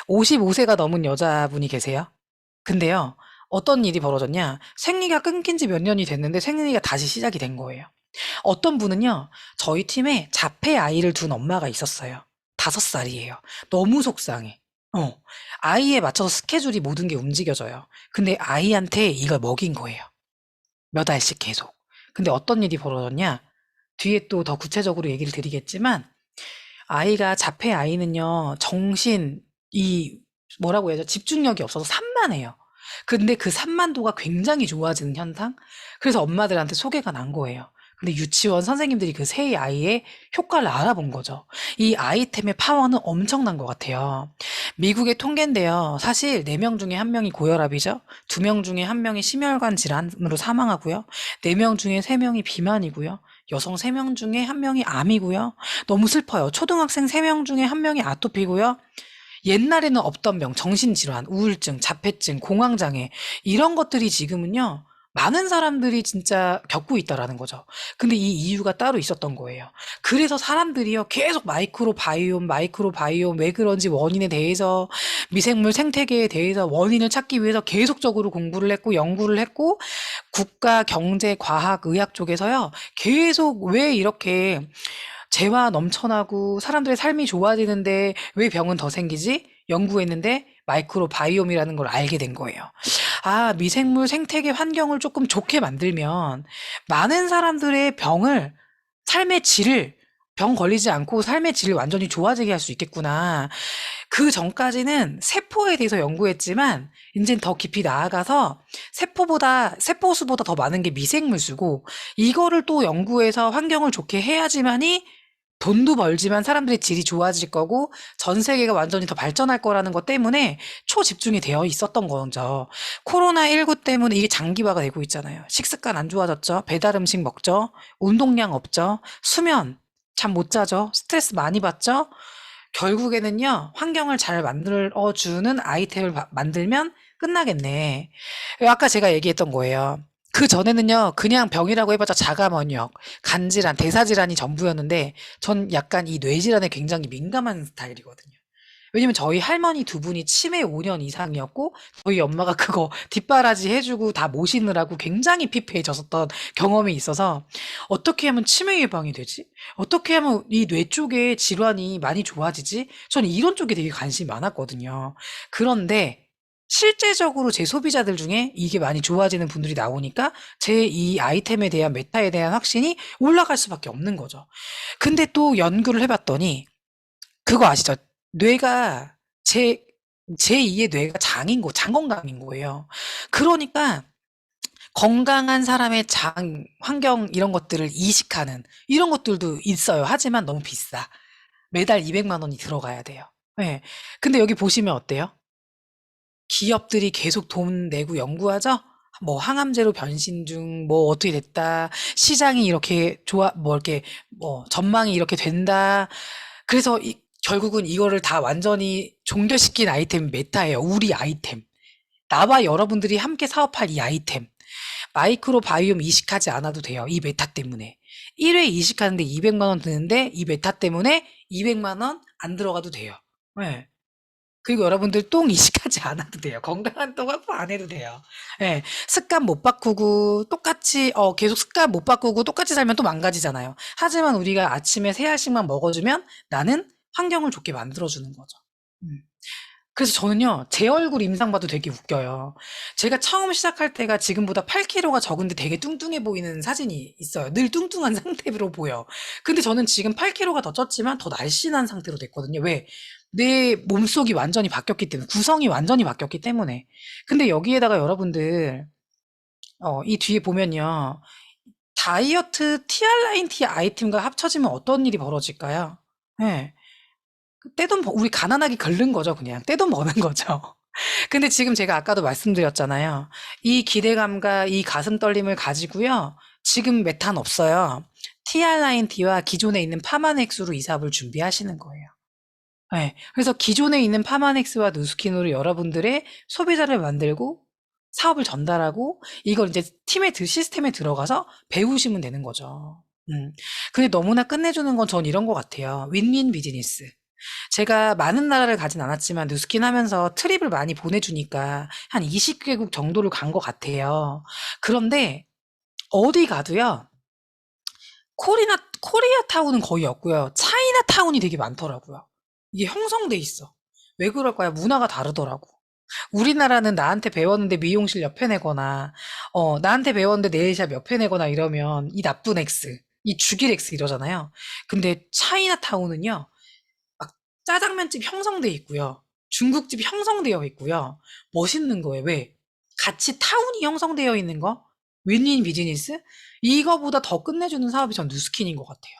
55세가 넘은 여자분이 계세요. 근데요, 어떤 일이 벌어졌냐? 생리가 끊긴 지 몇 년이 됐는데 생리가 다시 시작이 된 거예요. 어떤 분은요, 저희 팀에 자폐 아이를 둔 엄마가 있었어요. 5살이에요. 너무 속상해. 아이에 맞춰서 스케줄이 모든 게 움직여져요. 근데 아이한테 이걸 먹인 거예요. 몇 알씩 계속. 근데 어떤 일이 벌어졌냐? 뒤에 또 더 구체적으로 얘기를 드리겠지만, 아이가 자폐 아이는요, 뭐라고 해야죠? 집중력이 없어서 산만해요. 근데 그 산만도가 굉장히 좋아지는 현상? 그래서 엄마들한테 소개가 난 거예요. 근데 유치원 선생님들이 그 세 아이의 효과를 알아본 거죠. 이 아이템의 파워는 엄청난 것 같아요. 미국의 통계인데요. 사실 4명 중에 1명이 고혈압이죠. 2명 중에 1명이 심혈관 질환으로 사망하고요. 4명 중에 3명이 비만이고요. 여성 3명 중에 1명이 암이고요. 너무 슬퍼요. 초등학생 3명 중에 1명이 아토피고요. 옛날에는 없던 병, 정신질환, 우울증, 자폐증, 공황장애, 이런 것들이 지금은요, 많은 사람들이 진짜 겪고 있다라는 거죠. 근데 이 이유가 따로 있었던 거예요. 그래서 사람들이요, 계속 마이크로바이옴, 왜 그런지 원인에 대해서, 미생물 생태계에 대해서 원인을 찾기 위해서 계속적으로 공부를 했고, 연구를 했고, 국가, 경제, 과학, 의학 쪽에서요, 계속 왜 이렇게 재화 넘쳐나고 사람들의 삶이 좋아지는데 왜 병은 더 생기지? 연구했는데 마이크로바이옴이라는 걸 알게 된 거예요. 아, 미생물 생태계 환경을 조금 좋게 만들면 많은 사람들의 삶의 질을 병 걸리지 않고 삶의 질이 완전히 좋아지게 할 수 있겠구나. 그 전까지는 세포에 대해서 연구했지만 이제는 더 깊이 나아가서 세포수보다 더 많은 게 미생물수고 이거를 또 연구해서 환경을 좋게 해야지만이 돈도 벌지만 사람들의 질이 좋아질 거고 전 세계가 완전히 더 발전할 거라는 것 때문에 초집중이 되어 있었던 거죠. 코로나19 때문에 이게 장기화가 되고 있잖아요. 식습관 안 좋아졌죠. 배달 음식 먹죠. 운동량 없죠. 수면 잠 못 자죠. 스트레스 많이 받죠. 결국에는요, 환경을 잘 만들어주는 아이템을 만들면 끝나겠네. 아까 제가 얘기했던 거예요. 그 전에는요, 그냥 병이라고 해봤자 자가면역, 간질환, 대사질환이 전부였는데, 전 약간 이 뇌질환에 굉장히 민감한 스타일이거든요. 왜냐면 저희 할머니 두 분이 치매 5년 이상이었고, 저희 엄마가 그거 뒷바라지 해주고 다 모시느라고 굉장히 피폐해졌었던 경험이 있어서, 어떻게 하면 치매 예방이 되지? 어떻게 하면 이 뇌 쪽에 질환이 많이 좋아지지? 저는 이런 쪽에 되게 관심이 많았거든요. 그런데, 실제적으로 제 소비자들 중에 이게 많이 좋아지는 분들이 나오니까 제 이 아이템에 대한 메타에 대한 확신이 올라갈 수밖에 없는 거죠. 근데 또 연구를 해봤더니 그거 아시죠? 뇌가 제2의 뇌가 장 건강인 거예요. 그러니까 건강한 사람의 장, 환경 이런 것들을 이식하는 이런 것들도 있어요. 하지만 너무 비싸. 매달 200만 원이 들어가야 돼요. 네. 근데 여기 보시면 어때요? 기업들이 계속 돈 내고 연구하죠? 뭐 항암제로 변신 중, 뭐 어떻게 됐다, 시장이 이렇게 뭐 이렇게, 뭐 전망이 이렇게 된다. 그래서 결국은 이거를 다 완전히 종결시킨 아이템이 메타예요. 우리 아이템. 나와 여러분들이 함께 사업할 이 아이템. 마이크로 바이옴 이식하지 않아도 돼요. 이 메타 때문에. 1회 이식하는데 200만 원 드는데 이 메타 때문에 200만 원 안 들어가도 돼요. 네. 그리고 여러분들 똥 이식하지 않아도 돼요. 건강한 똥 확보 안 해도 돼요. 예, 습관 못 바꾸고 똑같이 계속 습관 못 바꾸고 똑같이 살면 또 망가지잖아요. 하지만 우리가 아침에 3알씩만 먹어주면 나는 환경을 좋게 만들어주는 거죠. 음. 그래서 저는요, 제 얼굴 임상 봐도 되게 웃겨요. 제가 처음 시작할 때가 지금보다 8kg가 적은데 되게 뚱뚱해 보이는 사진이 있어요. 늘 뚱뚱한 상태로 보여. 근데 저는 지금 8kg가 더 쪘지만 더 날씬한 상태로 됐거든요. 왜? 내 몸속이 완전히 바뀌었기 때문에, 구성이 완전히 바뀌었기 때문에. 근데 여기에다가 여러분들, 이 뒤에 보면요. 다이어트 티알라인티 아이템과 합쳐지면 어떤 일이 벌어질까요? 예. 우리 가난하게 긁는 거죠, 그냥. 떼돈 버는 거죠. 근데 지금 제가 아까도 말씀드렸잖아요. 이 기대감과 이 가슴 떨림을 가지고요. 지금 메탄 없어요. TR9T와 기존에 있는 파마넥스로 이 사업을 준비하시는 거예요. 네. 그래서 기존에 있는 파마넥스와 누스킨으로 여러분들의 소비자를 만들고 사업을 전달하고 이걸 이제 시스템에 들어가서 배우시면 되는 거죠. 근데 너무나 끝내주는 건 전 이런 것 같아요. 윈윈 비즈니스. 제가 많은 나라를 가진 않았지만 누스킨 하면서 트립을 많이 보내주니까 한 20개국 정도를 간 것 같아요. 그런데 어디 가도요. 코리아 타운은 거의 없고요. 차이나 타운이 되게 많더라고요. 이게 형성돼 있어. 왜 그럴까요? 문화가 다르더라고. 우리나라는 나한테 배웠는데 미용실 옆에 내거나, 나한테 배웠는데 네일샵 옆에 내거나 이러면 이 나쁜 X, 이 죽일 X 이러잖아요. 근데 차이나타운은요, 막 짜장면집 형성돼 있고요. 중국집 형성되어 있고요. 멋있는 거예요. 왜? 같이 타운이 형성되어 있는 거? 윈윈 비즈니스? 이거보다 더 끝내주는 사업이 전 누스킨인 것 같아요.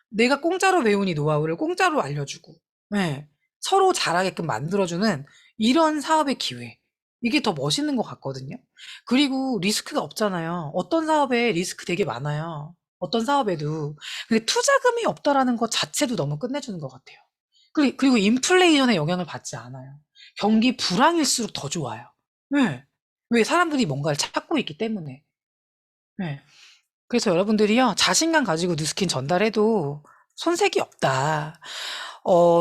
내가 공짜로 배우니 노하우를 공짜로 알려주고, 네. 서로 잘하게끔 만들어주는 이런 사업의 기회. 이게 더 멋있는 것 같거든요. 그리고 리스크가 없잖아요. 어떤 사업에 리스크 되게 많아요. 어떤 사업에도. 근데 투자금이 없다라는 것 자체도 너무 끝내주는 것 같아요. 그리고 인플레이션의 영향을 받지 않아요. 경기 불황일수록 더 좋아요. 네. 왜? 사람들이 뭔가를 찾고 있기 때문에. 네. 그래서 여러분들이요, 자신감 가지고 뉴스킨 전달해도 손색이 없다.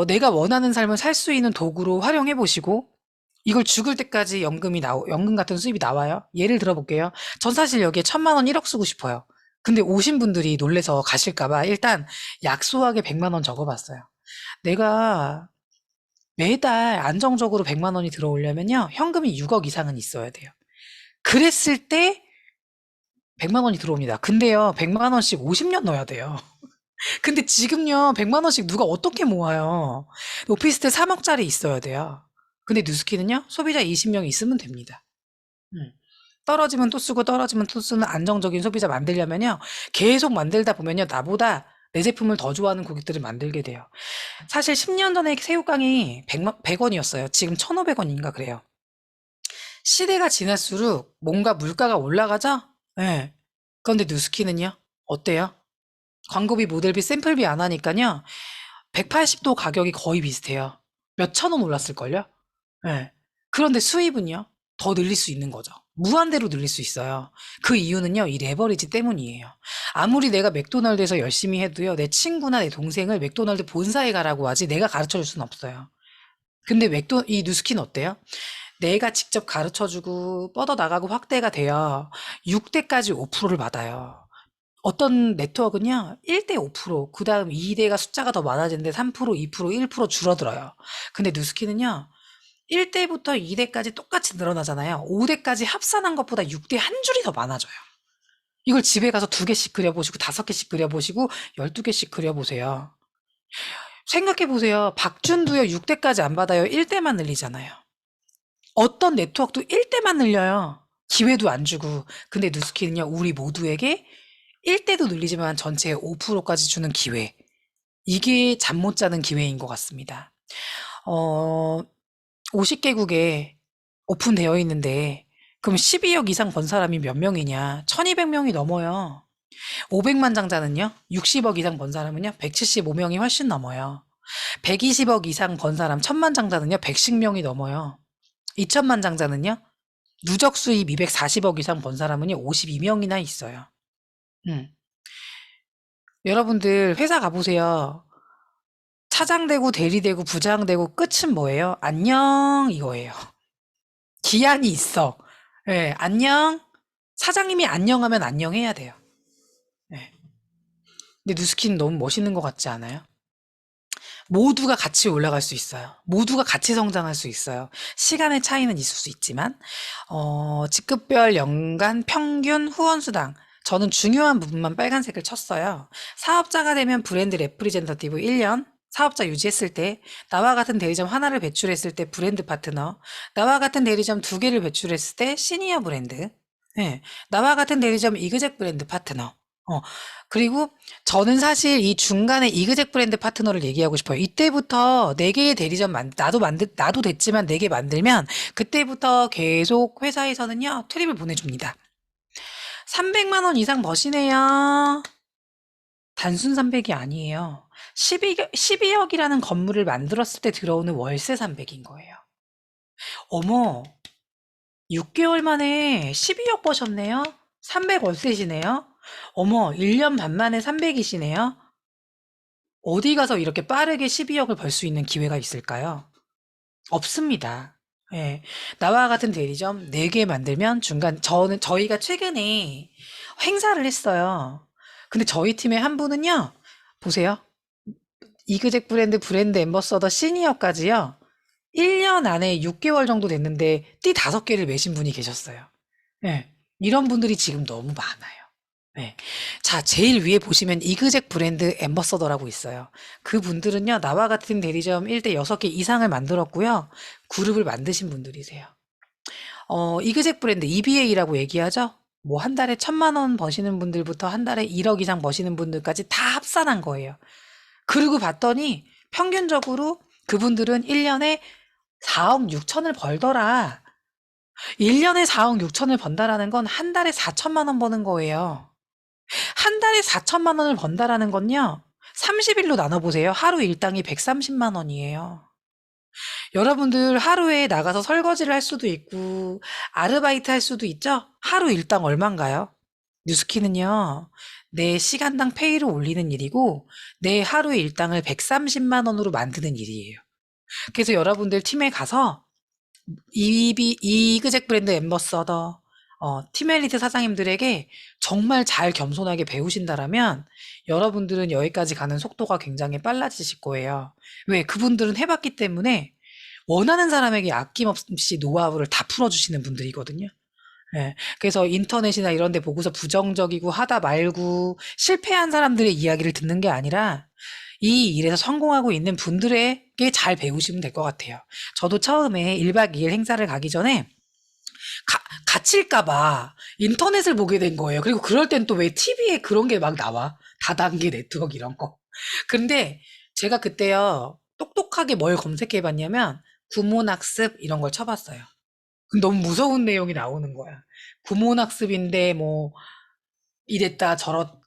내가 원하는 삶을 살 수 있는 도구로 활용해 보시고, 이걸 죽을 때까지 연금 같은 수입이 나와요. 예를 들어볼게요. 전 사실 여기에 1,000만 원 1억 쓰고 싶어요. 근데 오신 분들이 놀래서 가실까봐 일단 약소하게 100만 원 적어봤어요. 내가 매달 안정적으로 100만 원이 들어오려면요, 현금이 6억 이상은 있어야 돼요. 그랬을 때 100만 원이 들어옵니다. 근데요, 100만 원씩 50년 넣어야 돼요. 근데 지금요, 100만 원씩 누가 어떻게 모아요? 오피스텔 3억짜리 있어야 돼요. 근데 뉴스키는요, 소비자 20명 있으면 됩니다. 음. 떨어지면 또 쓰고 떨어지면 또 쓰는 안정적인 소비자 만들려면요, 계속 만들다 보면요, 나보다 내 제품을 더 좋아하는 고객들을 만들게 돼요. 사실 10년 전에 새우깡이 100원이었어요. 지금 1,500원인가 그래요. 시대가 지날수록 뭔가 물가가 올라가죠? 예. 그런데 뉴스키는요, 어때요? 광고비, 모델비, 샘플비 안 하니까요, 180도 가격이 거의 비슷해요. 몇천 원 올랐을걸요? 예. 그런데 수입은요, 더 늘릴 수 있는 거죠. 무한대로 늘릴 수 있어요. 그 이유는요, 이 레버리지 때문이에요. 아무리 내가 맥도날드에서 열심히 해도요, 내 친구나 내 동생을 맥도날드 본사에 가라고 하지 내가 가르쳐 줄 수는 없어요. 근데 이 뉴스키는 어때요? 내가 직접 가르쳐 주고 뻗어 나가고 확대가 돼야 6대까지 5%를 받아요. 어떤 네트워크는요, 1대 5%, 그 다음 2대가 숫자가 더 많아지는데 3%, 2%, 1% 줄어들어요. 근데 뉴스키는요, 1대부터 2대까지 똑같이 늘어나잖아요. 5대까지 합산한 것보다 6대 한 줄이 더 많아져요. 이걸 집에 가서 2개씩 그려보시고 5개씩 그려보시고 12개씩 그려보세요. 생각해보세요. 박준두요, 6대까지 안 받아요. 1대만 늘리잖아요. 어떤 네트워크도 1대만 늘려요. 기회도 안 주고. 근데 뉴스키는요, 우리 모두에게 1대도 늘리지만 전체의 5%까지 주는 기회. 이게 잠 못 자는 기회인 것 같습니다. 50개국에 오픈되어 있는데, 그럼 12억 이상 번 사람이 몇 명이냐? 1200명이 넘어요. 500만 장자는요? 60억 이상 번 사람은요? 175명이 훨씬 넘어요. 120억 이상 번 사람 1000만 장자는요? 110명이 넘어요. 2000만 장자는요? 누적 수입 240억 이상 번 사람은요? 52명이나 있어요. 여러분들 회사 가보세요. 차장되고 대리되고 부장되고 끝은 뭐예요? 안녕 이거예요. 기한이 있어. 예, 안녕. 사장님이 안녕하면 안녕해야 돼요. 예. 근데 뉴스키는 너무 멋있는 것 같지 않아요? 모두가 같이 올라갈 수 있어요. 모두가 같이 성장할 수 있어요. 시간의 차이는 있을 수 있지만, 직급별 연간 평균 후원수당. 저는 중요한 부분만 빨간색을 쳤어요. 사업자가 되면 브랜드 레프리젠터티브 1년, 사업자 유지했을 때, 나와 같은 대리점 하나를 배출했을 때 브랜드 파트너, 나와 같은 대리점 2개를 배출했을 때 시니어 브랜드, 예, 나와 같은 대리점 이그젝 브랜드 파트너, 그리고 저는 사실 이 중간에 이그젝 브랜드 파트너를 얘기하고 싶어요. 이때부터 4개의 대리점 나도 됐지만 4개 만들면 그때부터 계속 회사에서는요, 트립을 보내줍니다. 300만 원 이상 버시네요. 단순 300이 아니에요. 12억이라는 건물을 만들었을 때 들어오는 월세 300인 거예요. 어머, 6개월 만에 12억 버셨네요? 300 월세시네요? 어머, 1년 반 만에 300이시네요? 어디 가서 이렇게 빠르게 12억을 벌 수 있는 기회가 있을까요? 없습니다. 예. 나와 같은 대리점 4개 만들면 저희가 최근에 행사를 했어요. 근데 저희 팀의 한 분은요, 보세요. 이그젝 브랜드 앰버서더 시니어까지요, 1년 안에 6개월 정도 됐는데, 띠 5개를 매신 분이 계셨어요. 예. 이런 분들이 지금 너무 많아요. 네. 자, 제일 위에 보시면 이그젝 브랜드 앰버서더라고 있어요. 그분들은요, 나와 같은 대리점 1대 6개 이상을 만들었고요. 그룹을 만드신 분들이세요. 이그젝 브랜드 EBA라고 얘기하죠? 뭐 한 달에 1000만 원 버시는 분들부터 한 달에 1억 이상 버시는 분들까지 다 합산한 거예요. 그리고 봤더니 평균적으로 그분들은 1년에 4억 6천을 벌더라. 1년에 4억 6천을 번다라는 건 한 달에 4천만 원 버는 거예요. 한 달에 4천만 원을 번다라는 건요, 30일로 나눠보세요. 하루 일당이 130만 원이에요. 여러분들 하루에 나가서 설거지를 할 수도 있고, 아르바이트 할 수도 있죠? 하루 일당 얼만가요? 뉴스키는요, 내 시간당 페이를 올리는 일이고, 내 하루 일당을 130만 원으로 만드는 일이에요. 그래서 여러분들 팀에 가서 이그젝 브랜드 앰버서더, 팀엘리트 사장님들에게 정말 잘 겸손하게 배우신다라면 여러분들은 여기까지 가는 속도가 굉장히 빨라지실 거예요. 왜? 그분들은 해봤기 때문에 원하는 사람에게 아낌없이 노하우를 다 풀어주시는 분들이거든요. 예. 그래서 인터넷이나 이런 데 보고서 부정적이고 하다 말고 실패한 사람들의 이야기를 듣는 게 아니라 이 일에서 성공하고 있는 분들에게 잘 배우시면 될 것 같아요. 저도 처음에 1박 2일 행사를 가기 전에 갇힐까 봐 인터넷을 보게 된 거예요. 그리고 그럴 땐 또 왜 TV에 그런 게 막 나와. 다단계 네트워크 이런 거. 근데 제가 그때요, 똑똑하게 뭘 검색해 봤냐면 구몬학습 이런 걸 쳐봤어요. 그럼 너무 무서운 내용이 나오는 거야. 구몬학습인데 뭐 이랬다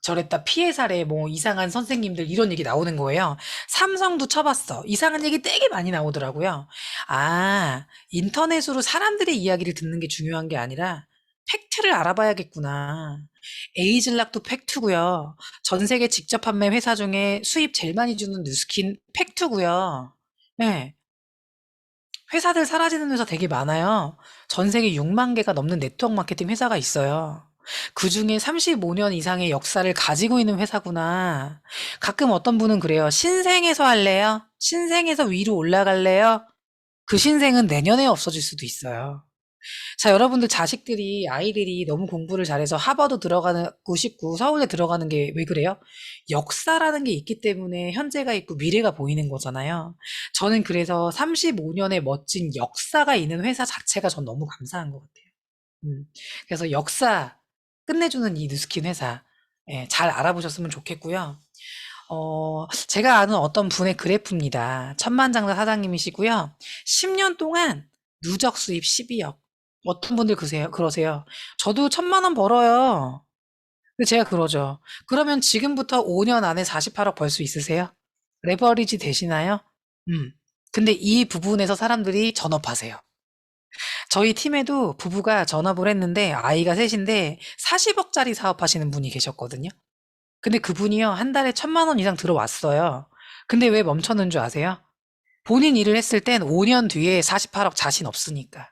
저랬다 피해 사례 뭐 이상한 선생님들 이런 얘기 나오는 거예요. 삼성도 쳐봤어. 이상한 얘기 되게 많이 나오더라고요. 아, 인터넷으로 사람들의 이야기를 듣는 게 중요한 게 아니라 팩트를 알아봐야겠구나. 에이즐락도 팩트고요. 전 세계 직접 판매 회사 중에 수입 제일 많이 주는 뉴스킨 팩트고요. 네. 회사들 사라지는 회사 되게 많아요. 전 세계 6만 개가 넘는 네트워크 마케팅 회사가 있어요. 그 중에 35년 이상의 역사를 가지고 있는 회사구나. 가끔 어떤 분은 그래요. 신생에서 할래요? 신생에서 위로 올라갈래요? 그 신생은 내년에 없어질 수도 있어요. 자, 여러분들 자식들이, 아이들이 너무 공부를 잘해서 하버드 들어가고 싶고 서울대 들어가는 게 왜 그래요? 역사라는 게 있기 때문에 현재가 있고 미래가 보이는 거잖아요. 저는 그래서 35년의 멋진 역사가 있는 회사 자체가 전 너무 감사한 것 같아요. 그래서 역사 끝내주는 이 뉴스킨 회사, 예, 잘 알아보셨으면 좋겠고요. 제가 아는 어떤 분의 그래프입니다. 천만장자 사장님이시고요. 10년 동안 누적 수입 12억. 어떤 분들 그러세요. 저도 1,000만 원 벌어요. 근데 제가 그러죠. 그러면 지금부터 5년 안에 48억 벌 수 있으세요? 레버리지 되시나요? 음. 근데 이 부분에서 사람들이 전업하세요. 저희 팀에도 부부가 전업을 했는데 아이가 셋인데 40억짜리 사업하시는 분이 계셨거든요. 근데 그분이요, 한 달에 1,000만 원 이상 들어왔어요. 근데 왜 멈췄는 줄 아세요? 본인 일을 했을 땐 5년 뒤에 48억 자신 없으니까.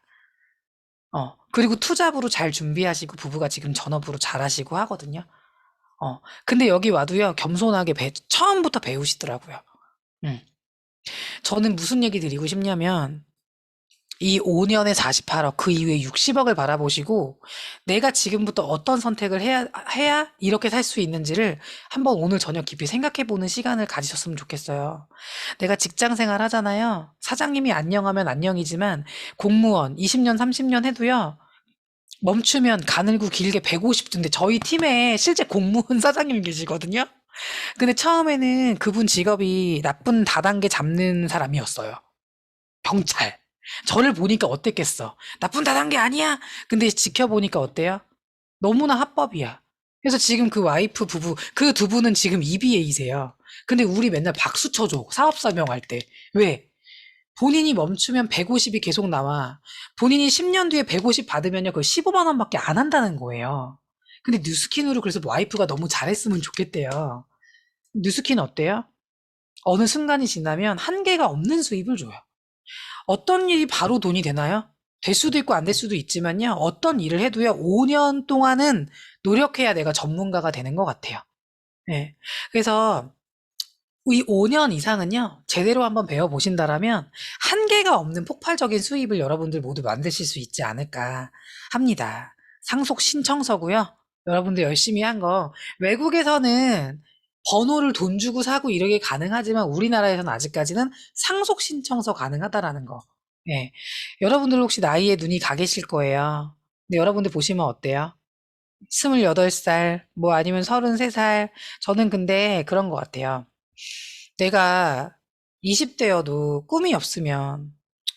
그리고 투잡으로 잘 준비하시고 부부가 지금 전업으로 잘하시고 하거든요. 근데 여기 와도요, 겸손하게 처음부터 배우시더라고요. 음. 저는 무슨 얘기 드리고 싶냐면, 이 5년에 48억, 그 이후에 60억을 바라보시고, 내가 지금부터 어떤 선택을 해야 이렇게 살 수 있는지를 한번 오늘 저녁 깊이 생각해보는 시간을 가지셨으면 좋겠어요. 내가 직장 생활 하잖아요. 사장님이 안녕하면 안녕이지만, 공무원 20년, 30년 해도요, 멈추면 가늘고 길게 150도인데, 저희 팀에 실제 공무원 사장님 계시거든요? 근데 처음에는 그분 직업이 나쁜 다단계 잡는 사람이었어요. 경찰. 저를 보니까 어땠겠어? 나쁜 다단계 아니야? 근데 지켜보니까 어때요? 너무나 합법이야. 그래서 지금 그 와이프 부부, 그 두 분은 지금 EBA세요. 근데 우리 맨날 박수 쳐줘. 사업 설명할 때. 왜? 본인이 멈추면 150이 계속 나와. 본인이 10년 뒤에 150 받으면요. 그걸 15만 원밖에 안 한다는 거예요. 근데 뉴스킨으로 그래서 와이프가 너무 잘했으면 좋겠대요. 뉴스킨 어때요? 어느 순간이 지나면 한계가 없는 수입을 줘요. 어떤 일이 바로 돈이 되나요? 될 수도 있고 안 될 수도 있지만요. 어떤 일을 해도요. 5년 동안은 노력해야 내가 전문가가 되는 것 같아요. 네. 그래서 이 5년 이상은요. 제대로 한번 배워보신다라면 한계가 없는 폭발적인 수입을 여러분들 모두 만드실 수 있지 않을까 합니다. 상속 신청서고요. 여러분들 열심히 한 거 외국에서는 번호를 돈 주고 사고 이러게 가능하지만 우리나라에서는 아직까지는 상속 신청서 가능하다라는 거. 예. 여러분들 혹시 나이에 눈이 가 계실 거예요. 근데 여러분들 보시면 어때요? 28살, 뭐 아니면 33살. 저는 근데 그런 것 같아요. 내가 20대여도 꿈이 없으면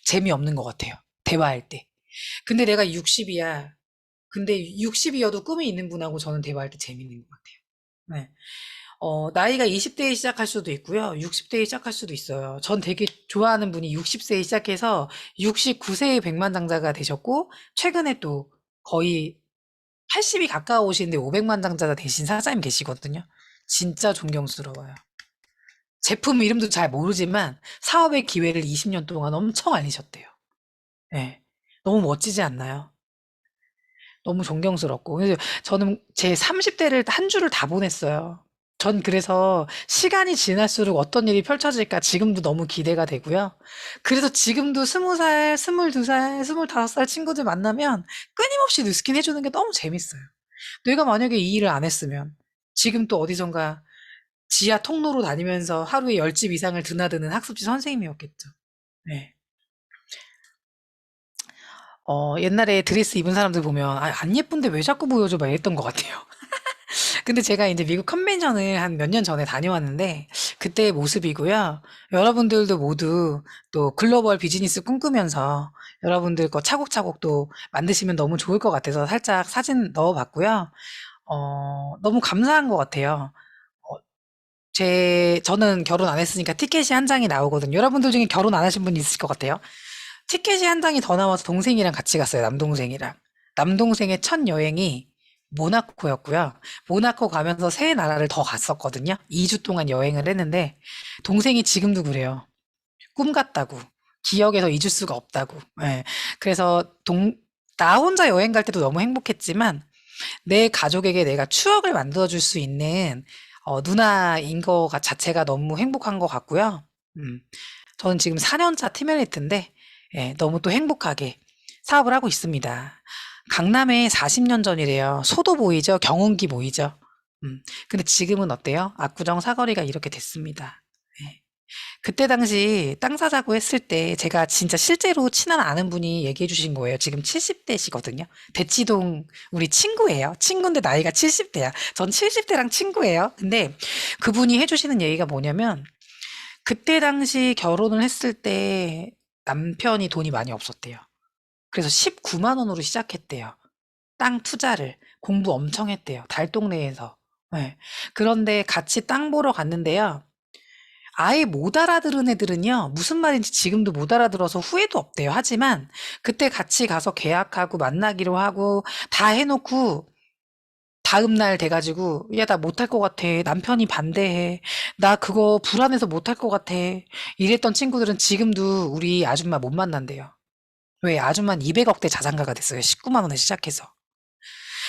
재미없는 것 같아요. 대화할 때. 근데 내가 60이야. 근데 60이어도 꿈이 있는 분하고 저는 대화할 때 재밌는 것 같아요. 네. 나이가 20대에 시작할 수도 있고요. 60대에 시작할 수도 있어요. 전 되게 좋아하는 분이 60세에 시작해서 69세에 백만장자가 되셨고, 최근에 또 거의 80이 가까우신데 500만장자가 되신 사장님 계시거든요. 진짜 존경스러워요. 제품 이름도 잘 모르지만 사업의 기회를 20년 동안 엄청 알리셨대요. 네. 너무 멋지지 않나요? 너무 존경스럽고. 그래서 저는 제 30대를 한 주를 다 보냈어요. 전 그래서 시간이 지날수록 어떤 일이 펼쳐질까 지금도 너무 기대가 되고요. 그래서 지금도 20살, 22살, 25살 친구들 만나면 끊임없이 뉴스킨 해주는 게 너무 재밌어요. 내가 만약에 이 일을 안 했으면 지금 또 어디선가 지하 통로로 다니면서 하루에 10집 이상을 드나드는 학습지 선생님이었겠죠. 네. 옛날에 드레스 입은 사람들 보면, 아, 안 예쁜데 왜 자꾸 보여줘? 막 이랬던 것 같아요. 근데 제가 이제 미국 컨벤션을 한 몇 년 전에 다녀왔는데, 그때의 모습이고요. 여러분들도 모두 또 글로벌 비즈니스 꿈꾸면서 여러분들 거 차곡차곡 또 만드시면 너무 좋을 것 같아서 살짝 사진 넣어봤고요. 너무 감사한 것 같아요. 어, 저는 결혼 안 했으니까 티켓이 한 장이 나오거든요. 여러분들 중에 결혼 안 하신 분 있을 것 같아요. 티켓이 한 장이 더 나와서 동생이랑 같이 갔어요. 남동생이랑. 남동생의 첫 여행이 모나코였고요. 모나코 가면서 세 나라를 더 갔었거든요. 2주 동안 여행을 했는데 동생이 지금도 그래요. 꿈 같다고. 기억에서 잊을 수가 없다고. 예. 그래서 나 혼자 여행 갈 때도 너무 행복했지만 내 가족에게 내가 추억을 만들어줄 수 있는 누나인 거 자체가 너무 행복한 것 같고요. 음. 저는 지금 4년차 팀엘리트인데 예, 너무 또 행복하게 사업을 하고 있습니다. 강남에 40년 전이래요. 소도 보이죠? 경운기 보이죠? 근데 지금은 어때요? 압구정 사거리가 이렇게 됐습니다. 예. 그때 당시 땅 사자고 했을 때 제가 진짜 실제로 친한 아는 분이 얘기해 주신 거예요. 지금 70대시거든요. 대치동 우리 친구예요. 친구인데 나이가 70대야. 전 70대랑 친구예요. 근데 그분이 해주시는 얘기가 뭐냐면 그때 당시 결혼을 했을 때 남편이 돈이 많이 없었대요. 그래서 19만 원으로 시작했대요. 땅 투자를. 공부 엄청 했대요. 달동네에서. 네. 그런데 같이 땅 보러 갔는데요. 아예 못 알아들은 애들은요, 무슨 말인지 지금도 못 알아들어서 후회도 없대요. 하지만 그때 같이 가서 계약하고 만나기로 하고 다 해놓고 다음 날 돼가지고, 야, 나 못할 것 같아. 남편이 반대해. 나 그거 불안해서 못할 것 같아. 이랬던 친구들은 지금도 우리 아줌마 못 만난대요. 왜? 아줌마는 200억대 자산가가 됐어요. 19만 원에 시작해서.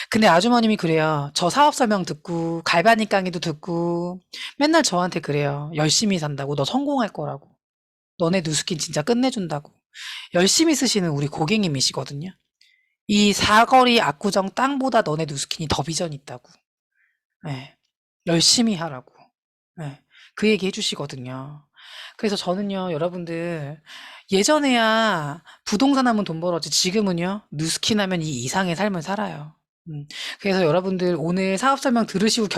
근데 아주머님이 그래요. 저 사업 설명 듣고, 갈바닉 강의도 듣고, 맨날 저한테 그래요. 열심히 산다고. 너 성공할 거라고. 너네 누스킨 진짜 끝내준다고. 열심히 쓰시는 우리 고객님이시거든요. 이 사거리 압구정 땅보다 너네 누스킨이 더 비전 있다고. 예. 열심히 하라고. 예. 그 얘기 해주시거든요. 그래서 저는요, 여러분들, 예전에야 부동산 하면 돈 벌었지, 지금은요, 누스킨 하면 이 이상의 삶을 살아요. 그래서 여러분들 오늘 사업 설명 들으시고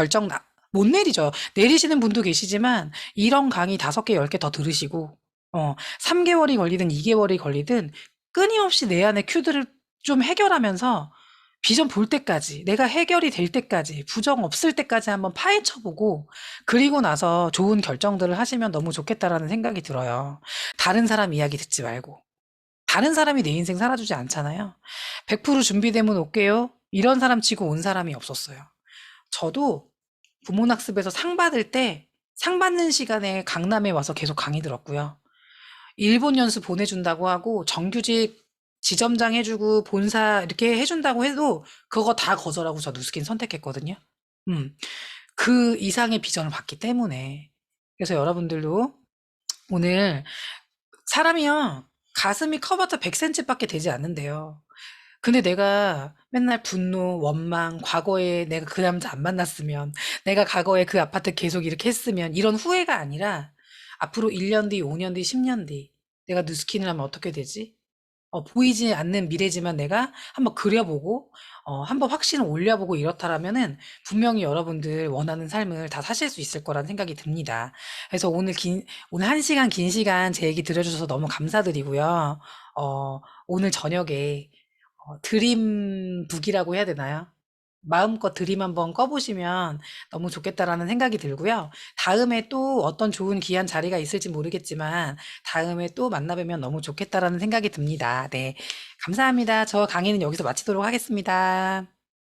못 내리죠. 내리시는 분도 계시지만, 이런 강의 5개, 10개 더 들으시고, 3개월이 걸리든 2개월이 걸리든, 끊임없이 내 안의 큐들을 좀 해결하면서, 비전 볼 때까지, 내가 해결이 될 때까지, 부정 없을 때까지 한번 파헤쳐보고, 그리고 나서 좋은 결정들을 하시면 너무 좋겠다라는 생각이 들어요. 다른 사람 이야기 듣지 말고. 다른 사람이 내 인생 살아주지 않잖아요. 100% 준비되면 올게요. 이런 사람 치고 온 사람이 없었어요. 저도 부문학습에서 상 받을 때, 상 받는 시간에 강남에 와서 계속 강의 들었고요. 일본 연수 보내준다고 하고 정규직 지점장 해주고 본사 이렇게 해준다고 해도 그거 다 거절하고 저 누스킨 선택했거든요. 음, 그 이상의 비전을 봤기 때문에. 그래서 여러분들도 오늘 사람이요, 가슴이 커봤자 100cm밖에 되지 않는데요. 근데 내가 맨날 분노, 원망, 과거에 내가 그 남자 안 만났으면, 내가 과거에 그 아파트 계속 이렇게 했으면, 이런 후회가 아니라, 앞으로 1년 뒤, 5년 뒤, 10년 뒤, 내가 누스킨을 하면 어떻게 되지? 보이지 않는 미래지만 내가 한번 그려보고, 한번 확신을 올려보고 이렇다라면은, 분명히 여러분들 원하는 삶을 다 사실 수 있을 거라는 생각이 듭니다. 그래서 오늘 1시간 긴 시간 제 얘기 들어주셔서 너무 감사드리고요. 오늘 저녁에 드림북이라고 해야 되나요? 마음껏 드림 한번 꺼보시면 너무 좋겠다라는 생각이 들고요. 다음에 또 어떤 좋은 귀한 자리가 있을지 모르겠지만 다음에 또 만나뵈면 너무 좋겠다라는 생각이 듭니다. 네. 감사합니다. 저 강의는 여기서 마치도록 하겠습니다.